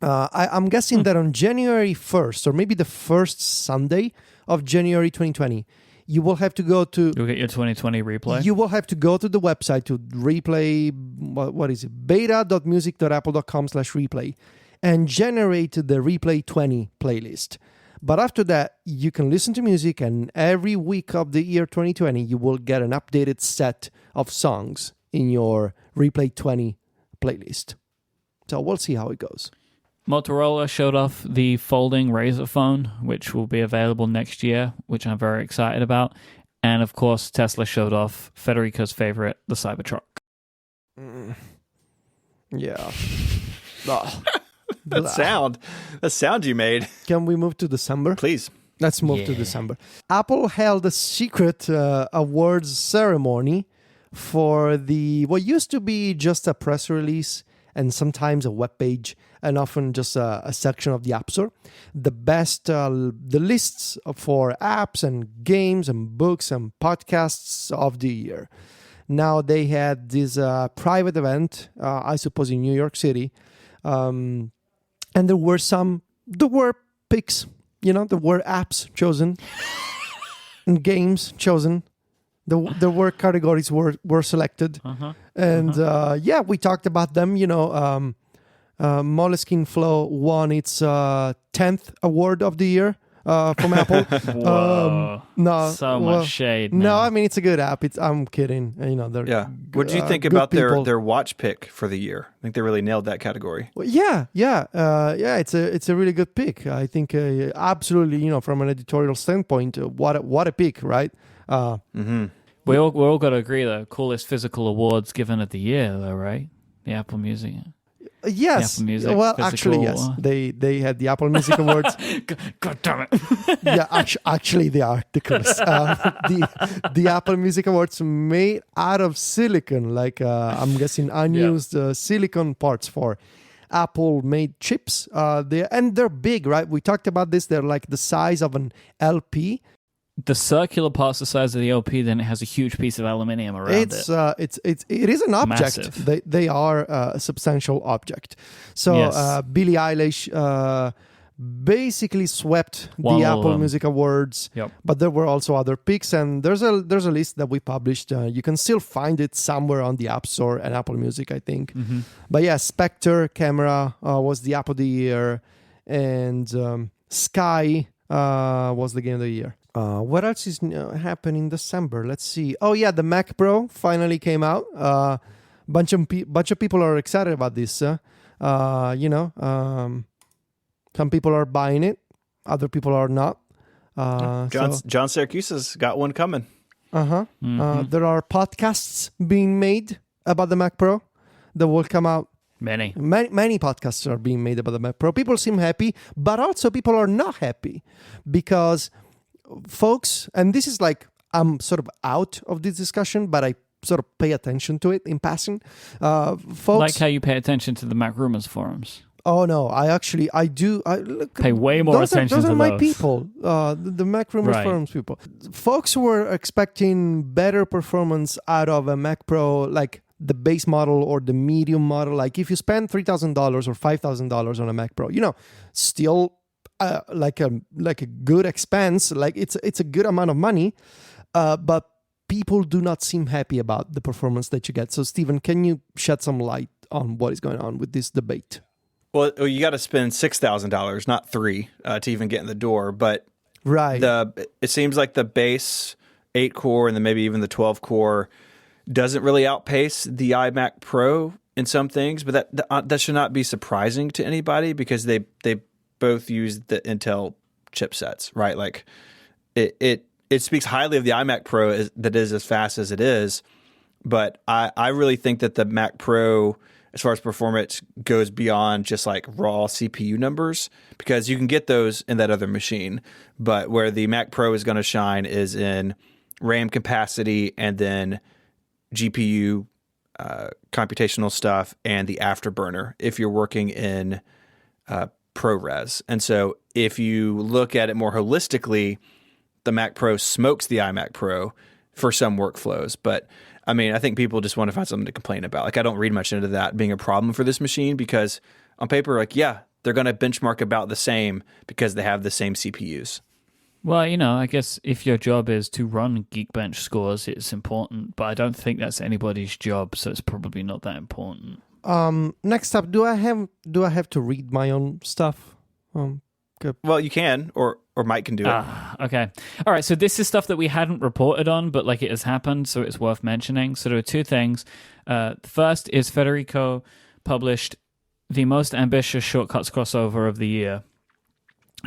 I'm guessing that on January 1st, or maybe the first Sunday of January 2020, you will have to go to... You'll get your 2020 replay? You will have to go to the website to replay, what is it? beta.music.apple.com/replay and generate the Replay 20 playlist. But after that, you can listen to music, and every week of the year 2020, you will get an updated set of songs in your Replay 20 playlist. So we'll see how it goes. Motorola showed off the folding Razr phone, which will be available next year, which I'm very excited about. And of course, Tesla showed off Federico's favorite, the Cybertruck. Yeah. Oh. That sound you made. Can we move to December? Please. Let's move to December. Apple held a secret awards ceremony for what used to be just a press release and sometimes a web page, and often just a section of the App Store. The lists for apps and games and books and podcasts of the year. Now they had this private event, I suppose in New York City, and there were picks, there were apps chosen and games chosen. There were categories were selected. And we talked about them. Moleskine Flow won its 10th award of the year from Apple. Whoa. Much shade. No, now. I mean, it's a good app. I'm kidding. They're What do you think about their watch pick for the year? I think they really nailed that category. Well, it's a really good pick. I think absolutely. From an editorial standpoint, what a pick, right? We all got to agree, though. Coolest physical awards given at the year, though, right? The Apple Music. Yes. The Apple Music actually, yes. award. They had the Apple Music Awards. God damn it. Actually, they are the coolest. The Apple Music Awards made out of silicon, like I'm guessing unused silicon parts for Apple-made chips. They're big, right? We talked about this. They're like the size of an LP. The circular part's the size of the LP, then it has a huge piece of aluminium around it. It is an object. Massive. They are a substantial object. So Yes. Billie Eilish basically swept the Apple Music Awards. Yep. But there were also other picks, and there's a list that we published. You can still find it somewhere on the App Store and Apple Music, I think. But yeah, Spectre camera was the App of the Year, and Sky was the Game of the Year. What else is happening in December? Let's see. Oh yeah, the Mac Pro finally came out. Bunch of people are excited about this. Some people are buying it, other people are not. John Syracuse has got one coming. There are podcasts being made about the Mac Pro that will come out. Many podcasts are being made about the Mac Pro. People seem happy, but also people are not happy because folks, and this is like, I'm sort of out of this discussion, but I sort of pay attention to it in passing. Folks, Like how you pay attention to the Mac Rumors forums. oh no, I do. I look, Pay way more attention those to are my those. people, the Mac Rumors Right. forums people. Folks were expecting better performance out of a Mac Pro, like the base model or the medium model. Like if you spend $3,000 or $5,000 on a Mac Pro, still like a good expense. Like it's a good amount of money, but people do not seem happy about the performance that you get. So, Stephen, can you shed some light on what is going on with this debate? Well, you got to spend $6,000, not $3,000, to even get in the door. But Right. it seems like the base 8-core and then maybe even the 12-core doesn't really outpace the iMac Pro in some things. But that should not be surprising to anybody because they both use the Intel chipsets, right? Like it speaks highly of the iMac Pro that is as fast as it is. But I really think that the Mac Pro, as far as performance, goes beyond just like raw CPU numbers because you can get those in that other machine. But where the Mac Pro is going to shine is in RAM capacity and then GPU computational stuff and the afterburner if you're working in ProRes. And so if you look at it more holistically, the Mac Pro smokes the iMac Pro for some workflows. But I mean, I think people just want to find something to complain about. Like, I don't read much into that being a problem for this machine because on paper, like, yeah, they're going to benchmark about the same because they have the same CPUs. Well, I guess if your job is to run Geekbench scores, it's important, but I don't think that's anybody's job, so it's probably not that important. Next up, do I have to read my own stuff? Well, you can, or Mike can do it. Okay. All right, so this is stuff that we hadn't reported on, but like it has happened, so it's worth mentioning. So there are two things. The first is Federico published the most ambitious shortcuts crossover of the year.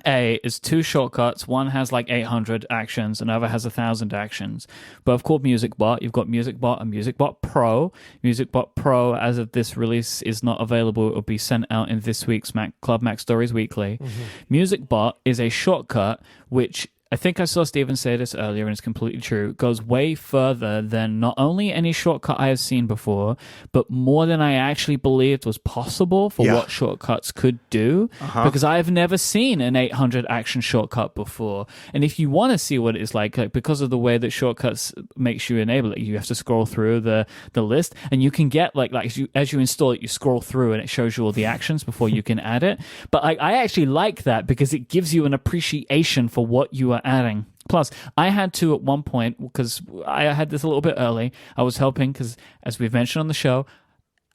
A is 2 shortcuts. One has like 800 actions, another has 1,000 actions. Both called MusicBot. You've got MusicBot and MusicBot Pro. MusicBot Pro, as of this release, is not available. It will be sent out in this week's Club Mac Stories Weekly. Mm-hmm. MusicBot is a shortcut which, I think I saw Steven say this earlier, and it's completely true, goes way further than not only any shortcut I have seen before, but more than I actually believed was possible for what shortcuts could do, because I have never seen an 800 action shortcut before. And if you want to see what it is like because of the way that shortcuts makes you enable it, you have to scroll through the list, and you can get like as you install it, you scroll through and it shows you all the actions before you can add it. But I actually like that because it gives you an appreciation for what you are adding. Plus, I had to at one point, because I had this a little bit early, I was helping because, as we've mentioned on the show,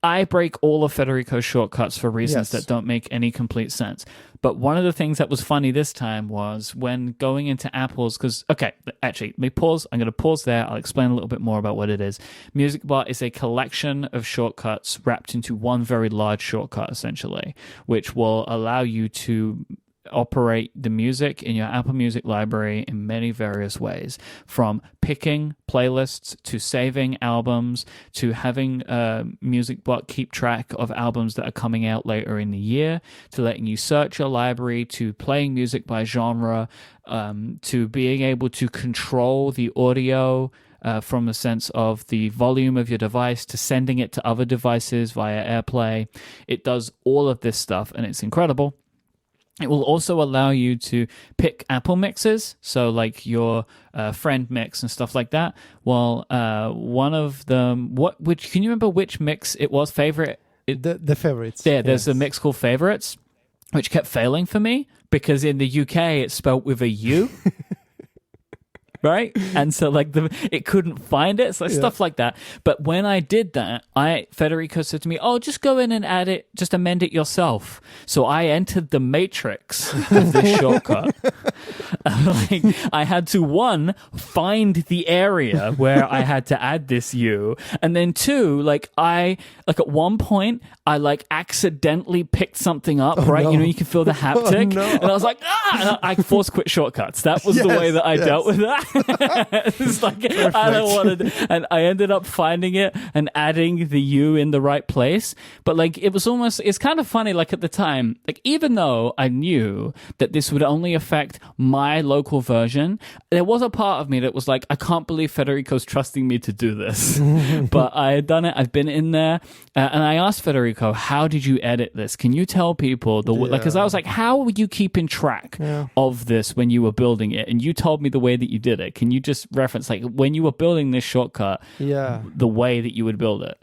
I break all of Federico's shortcuts for reasons that don't make any complete sense. But one of the things that was funny this time was when going into Apple's, because, okay, actually, let me pause. I'm going to pause there. I'll explain a little bit more about what it is. MusicBot is a collection of shortcuts wrapped into one very large shortcut, essentially, which will allow you to operate the music in your Apple Music library in many various ways, from picking playlists to saving albums to having MusicBot keep track of albums that are coming out later in the year, to letting you search your library, to playing music by genre, to being able to control the audio from a sense of the volume of your device, to sending it to other devices via AirPlay. It does all of this stuff, and it's incredible. It will also allow you to pick Apple mixes, so like your friend mix and stuff like that. Well, one of them, which can you remember which mix it was? Favorite? The favorites. Yeah, there's a mix called Favorites, which kept failing for me because in the UK it's spelled with a U. Right? And so like it couldn't find it. So stuff like that. But when I did that, Federico said to me, "Oh, just go in and add it, just amend it yourself." So I entered the matrix of this shortcut. I had to find the area where I had to add this U, and then 2, at one point I accidentally picked something up, right? No. You can feel the haptic. No. And I was like, and I force quit shortcuts. That was the way that I dealt with that. It's like, I don't want to, and I ended up finding it and adding the U in the right place. But it's kind of funny, at the time, even though I knew that this would only affect my local version, there was a part of me that was like, I can't believe Federico's trusting me to do this. But I had done it. I've been in there. And I asked Federico, how did you edit this? Can you tell people because I was like, how were you keeping track of this when you were building it? And you told me the way that you did it. Can you just reference like when you were building this shortcut, the way that you would build it?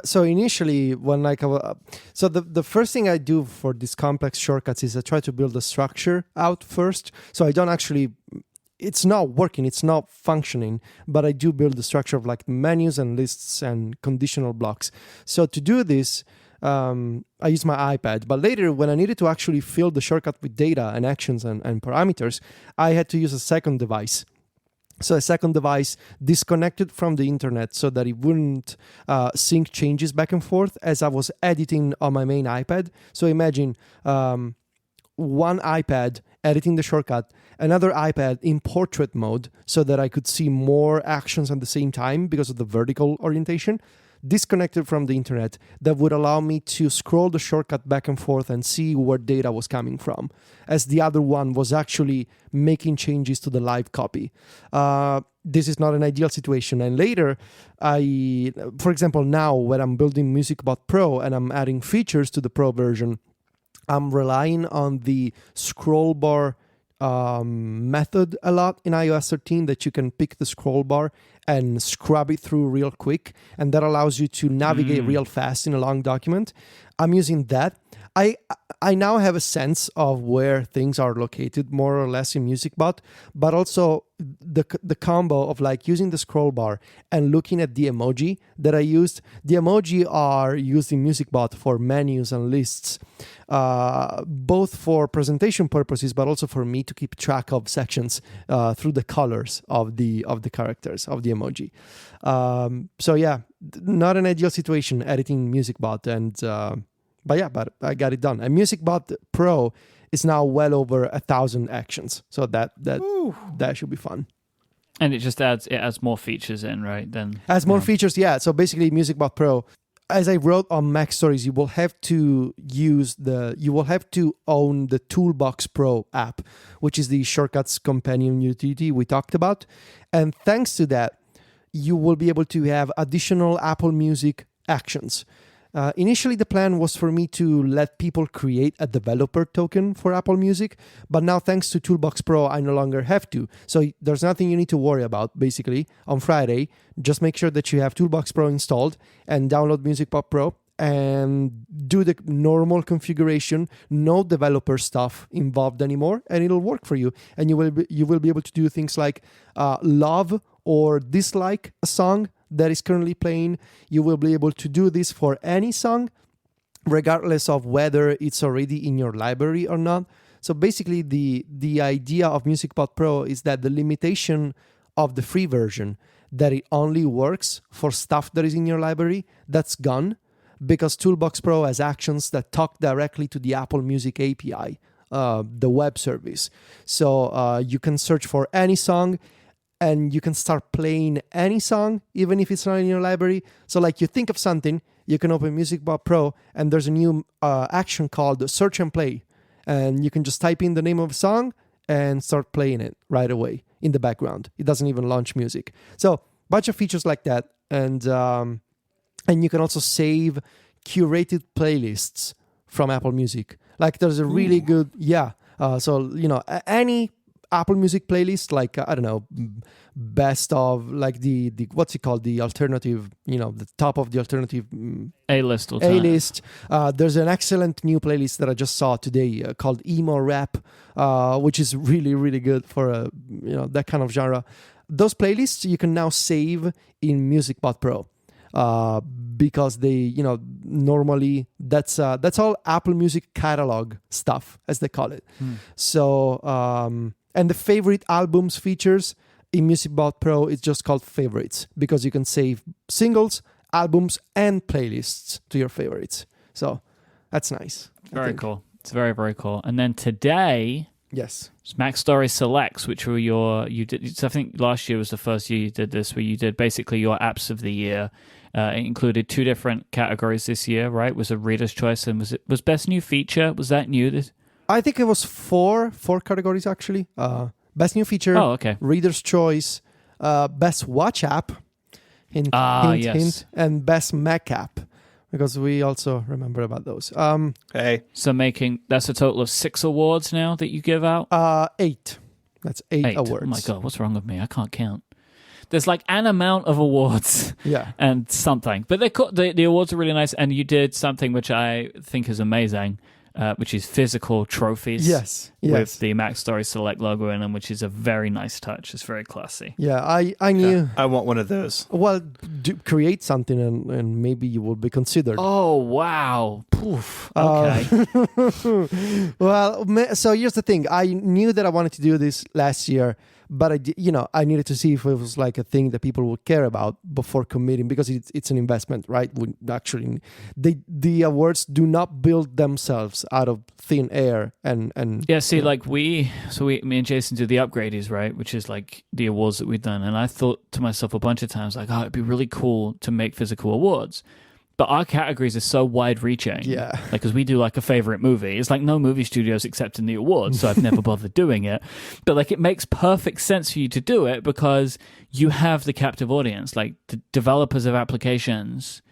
So initially, when the first thing I do for these complex shortcuts is I try to build the structure out first. So I don't actually. It's not working, it's not functioning, but I do build the structure of like menus and lists and conditional blocks. So to do this, I use my iPad. But later, when I needed to actually fill the shortcut with data and actions and parameters, I had to use a second device. So a second device disconnected from the internet so that it wouldn't sync changes back and forth as I was editing on my main iPad. So imagine one iPad editing the shortcut, another iPad in portrait mode so that I could see more actions at the same time because of the vertical orientation, disconnected from the internet, that would allow me to scroll the shortcut back and forth and see where data was coming from, as the other one was actually making changes to the live copy. This is not an ideal situation. And later, for example, now when I'm building MusicBot Pro and I'm adding features to the Pro version, I'm relying on the scroll bar method a lot in iOS 13, that you can pick the scroll bar and scrub it through real quick, and that allows you to navigate real fast in a long document. I'm using that. I now have a sense of where things are located more or less in MusicBot, but also the combo of like using the scroll bar and looking at the emoji that I used. The emoji are used in MusicBot for menus and lists, both for presentation purposes, but also for me to keep track of sections through the colors of the characters of the emoji. So yeah, not an ideal situation editing MusicBot, and but I got it done. And MusicBot Pro is now well over 1,000 actions, so that should be fun. And it just adds more features in, right? Then adds more features, yeah. So basically, MusicBot Pro, as I wrote on Mac Stories, you will have to own the Toolbox Pro app, which is the shortcuts companion utility we talked about. And thanks to that, you will be able to have additional Apple Music actions. Initially, the plan was for me to let people create a developer token for Apple Music, but now thanks to Toolbox Pro, I no longer have to. So there's nothing you need to worry about, basically. On Friday, just make sure that you have Toolbox Pro installed and download MusicBot Pro and do the normal configuration, no developer stuff involved anymore, and it'll work for you. And you will be able to do things like love or dislike a song that is currently playing. You will be able to do this for any song, regardless of whether it's already in your library or not. So basically, the idea of MusicBot Pro is that the limitation of the free version, that it only works for stuff that is in your library, that's gone, because Toolbox Pro has actions that talk directly to the Apple Music API, the web service. So you can search for any song, and you can start playing any song, even if it's not in your library. So like you think of something, you can open MusicBot Pro, and there's a new action called Search and Play. And you can just type in the name of a song and start playing it right away in the background. It doesn't even launch music. So bunch of features like that. And you can also save curated playlists from Apple Music. Like there's a really good, so, any Apple Music playlist, like, I don't know, best of, like the what's it called? The alternative, the top of the alternative. A-list. There's an excellent new playlist that I just saw today called Emo Rap, which is really, really good for, that kind of genre. Those playlists you can now save in MusicBot Pro. Because they, normally that's all Apple Music catalog stuff, as they call it. So, and the favorite albums features in MusicBot Pro is just called favorites, because you can save singles, albums, and playlists to your favorites. So that's nice. Very cool. It's very, very cool. And then today, yes, Mac Story Selects, which were you did. So I think last year was the first year you did this, where you did basically your apps of the year. It included 2 different categories this year, right? Was a Reader's Choice, and was Best New Feature? Was that new? I think it was four categories actually. Best new feature. Oh, okay. Reader's choice. Best watch app. Hint, yes. hint. And best Mac app. Because we also remember about those. Hey. So that's a total of 6 awards now that you give out? 8. That's 8 awards. Oh my God, what's wrong with me? I can't count. There's like an amount of awards and something. But the awards are really nice, and you did something which I think is amazing, which is physical trophies. Yes. With the Mac Story Select logo in them, which is a very nice touch. It's very classy. Yeah, I knew. I want one of those. Well, create something and maybe you will be considered. Oh, wow. Poof. Okay. Well, so here's the thing. I knew that I wanted to do this last year, but I needed to see if it was like a thing that people would care about before committing, because it's an investment, right? Actually, the awards do not build themselves out of thin air and yeah. See, like me and Jason do the upgradies, right? Which is like the awards that we've done, and I thought to myself a bunch of times, like, oh, it'd be really cool to make physical awards. But our categories are so wide-reaching. Yeah. Like, because we do like a favorite movie. It's like no movie studios accepting the awards, so I've never bothered doing it. But like, it makes perfect sense for you to do it because you have the captive audience. Like, the developers of applications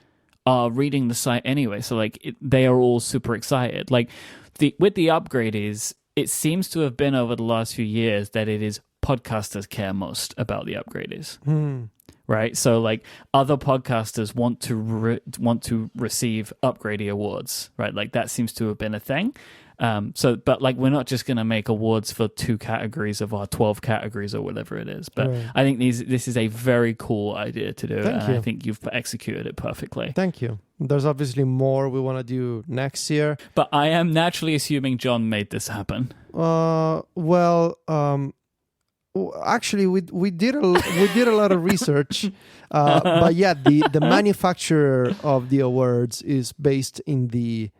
are reading the site anyway, so like they are all super excited. Like, with the upgrades, it seems to have been over the last few years that it is podcasters care most about the upgrades. Right, so like other podcasters want to receive upgrading awards, right? Like that seems to have been a thing. But like we're not just going to make awards for 2 categories of our 12 categories or whatever it is. But I think this is a very cool idea to do, and I think you've executed it perfectly. Thank you. There's obviously more we want to do next year. But I am naturally assuming John made this happen. Actually, we did a lot of research, but yeah, the manufacturer of the awards is based in the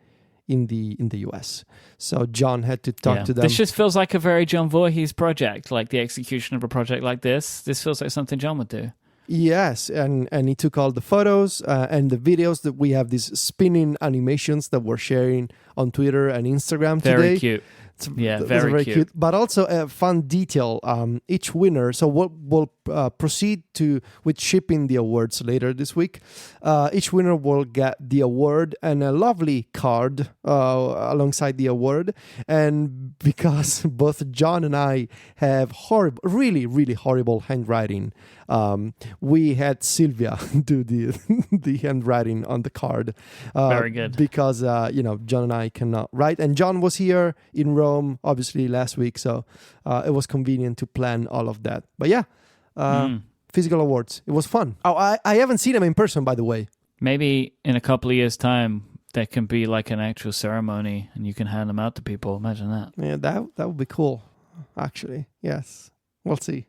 US. So John had to talk to them. This just feels like a very John Voorhees project, like the execution of a project like this. This feels like something John would do. Yes, and he took all the photos and the videos. That we have these spinning animations that we're sharing on Twitter and Instagram today. Very cute. Very cute. But also a fun detail. Each winner. So we'll proceed with shipping the awards later this week. Each winner will get the award and a lovely card alongside the award. And because both John and I have really, really horrible handwriting, we had Sylvia do the handwriting on the card. Very good. Because John and I cannot write, and John was here in Rome obviously last week, so it was convenient to plan all of that. But yeah, physical awards, it was fun. I haven't seen them in person, by the way. Maybe in a couple of years' time there can be like an actual ceremony and you can hand them out to people. Imagine that. Yeah, that would be cool, actually. Yes, we'll see.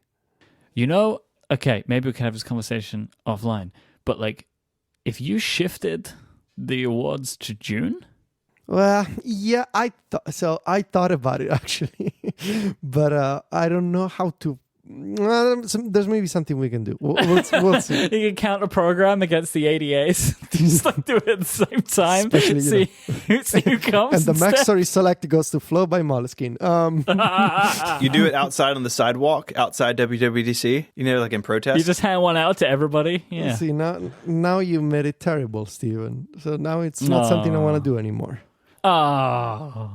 Okay, maybe we can have this conversation offline, but like, if you shifted the awards to June? Well, yeah, I thought about it actually, but I don't know how to. There's maybe something we can do. We'll see. You can counter program against the ADAs. Just like do it at the same time. Especially, see who comes. And the Mac Story Select goes to Flow by Moleskine. You do it outside on the sidewalk, outside WWDC, like in protest. You just hand one out to everybody. Yeah. See, now you made it terrible, Steven. So now it's not something I want to do anymore. Well,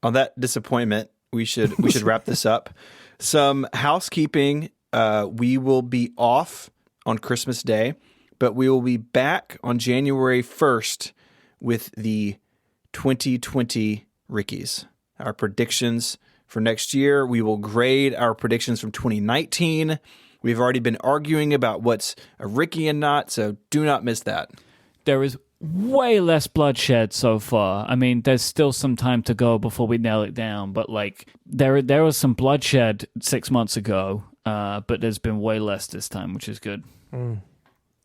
on that disappointment, we should wrap this up. Some housekeeping. We will be off on Christmas Day, but we will be back on January 1st with the 2020 Rickies. Our predictions for next year. We will grade our predictions from 2019. We've already been arguing about what's a Ricky and not, so do not miss that. There is way less bloodshed so far. I mean, there's still some time to go before we nail it down, but like there was some bloodshed 6 months ago, but there's been way less this time, which is good.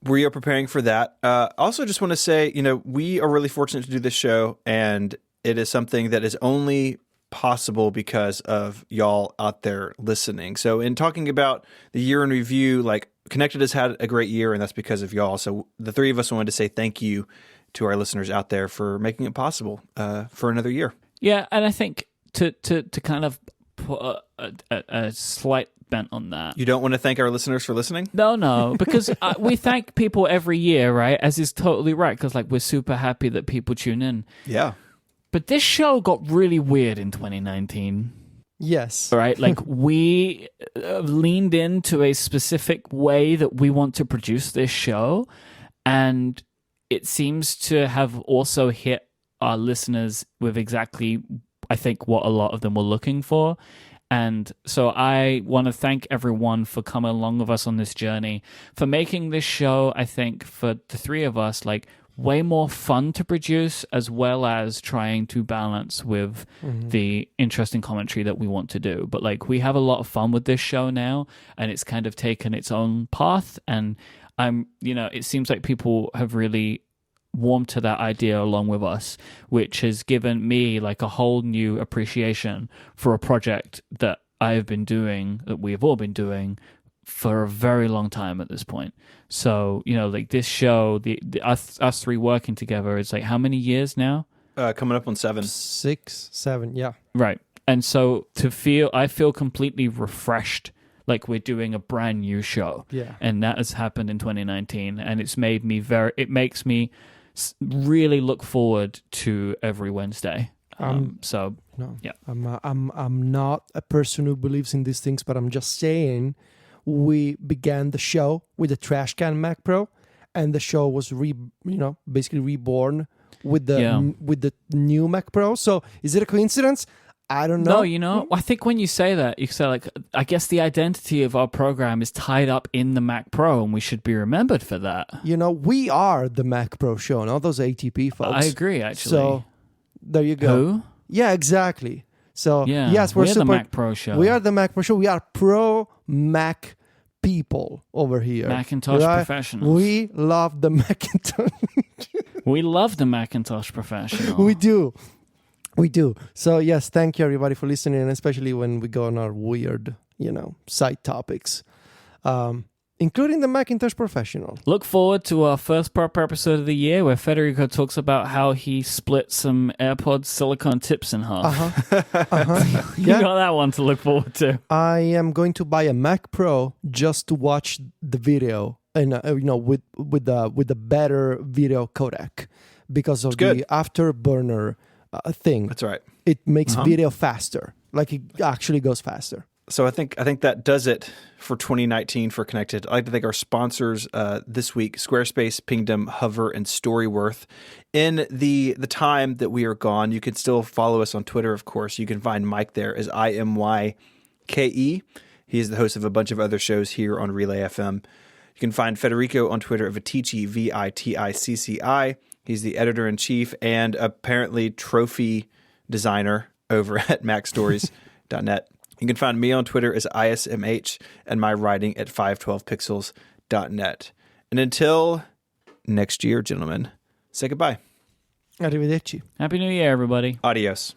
We are preparing for that. Also, just want to say, we are really fortunate to do this show, and it is something that is only possible because of y'all out there listening. So in talking about the year in review, like Connected has had a great year, and that's because of y'all. So the three of us wanted to say thank you to our listeners out there for making it possible for another year. Yeah, and I think to kind of put a slight bent on that. You don't want to thank our listeners for listening? No, because we thank people every year, right? As is totally right, because like we're super happy that people tune in. Yeah. But this show got really weird in 2019. Yes. Right? Like we leaned into a specific way that we want to produce this show, and it seems to have also hit our listeners with exactly, I think, what a lot of them were looking for. And so I want to thank everyone for coming along with us on this journey, for making this show, I think, for the three of us, like way more fun to produce, as well as trying to balance with the interesting commentary that we want to do. But like we have a lot of fun with this show now, and it's kind of taken its own path. And it seems like people have really warmed to that idea along with us, which has given me like a whole new appreciation for a project that I have been doing, that we have all been doing for a very long time at this point. So, like this show, us three working together, it's like how many years now? Coming up on 7. 6, 7, yeah. Right. And so I feel completely refreshed, like we're doing a brand new show. Yeah. And that has happened in 2019. And it makes me really look forward to every Wednesday. Yeah. I'm not a person who believes in these things, but I'm just saying we began the show with the trash can Mac Pro, and the show was basically reborn with the new Mac Pro. So is it a coincidence? I don't know. No, I think when you say that, you say like, I guess the identity of our program is tied up in the Mac Pro, and we should be remembered for that. We are the Mac Pro show, not those ATP folks. I agree, actually. So there you go. Who? Yeah, exactly. So yeah, yes, we're the Mac Pro show. We are the Mac Pro show. We are pro Mac people over here. Macintosh professionals. We love the Macintosh. We love the Macintosh professional. We do. So yes, thank you everybody for listening, and especially when we go on our weird, side topics, including the Macintosh professional. Look forward to our first proper episode of the year where Federico talks about how he split some AirPods silicone tips in half. You got that one to look forward to. I am going to buy a Mac Pro just to watch the video, and with the better video codec because of the afterburner thing. That's right. It makes video faster. Like it actually goes faster. So I think that does it for 2019 for Connected. I'd like to thank our sponsors this week, Squarespace, Pingdom, Hover, and Storyworth. In the time that we are gone, you can still follow us on Twitter, of course. You can find Myke there as IMYKE. He is the host of a bunch of other shows here on Relay FM. You can find Federico on Twitter of Viticci, Viticci. He's the editor-in-chief and apparently trophy designer over at macstories.net. You can find me on Twitter as ISMH and my writing at 512pixels.net. And until next year, gentlemen, say goodbye. Arrivederci. Happy New Year, everybody. Adios.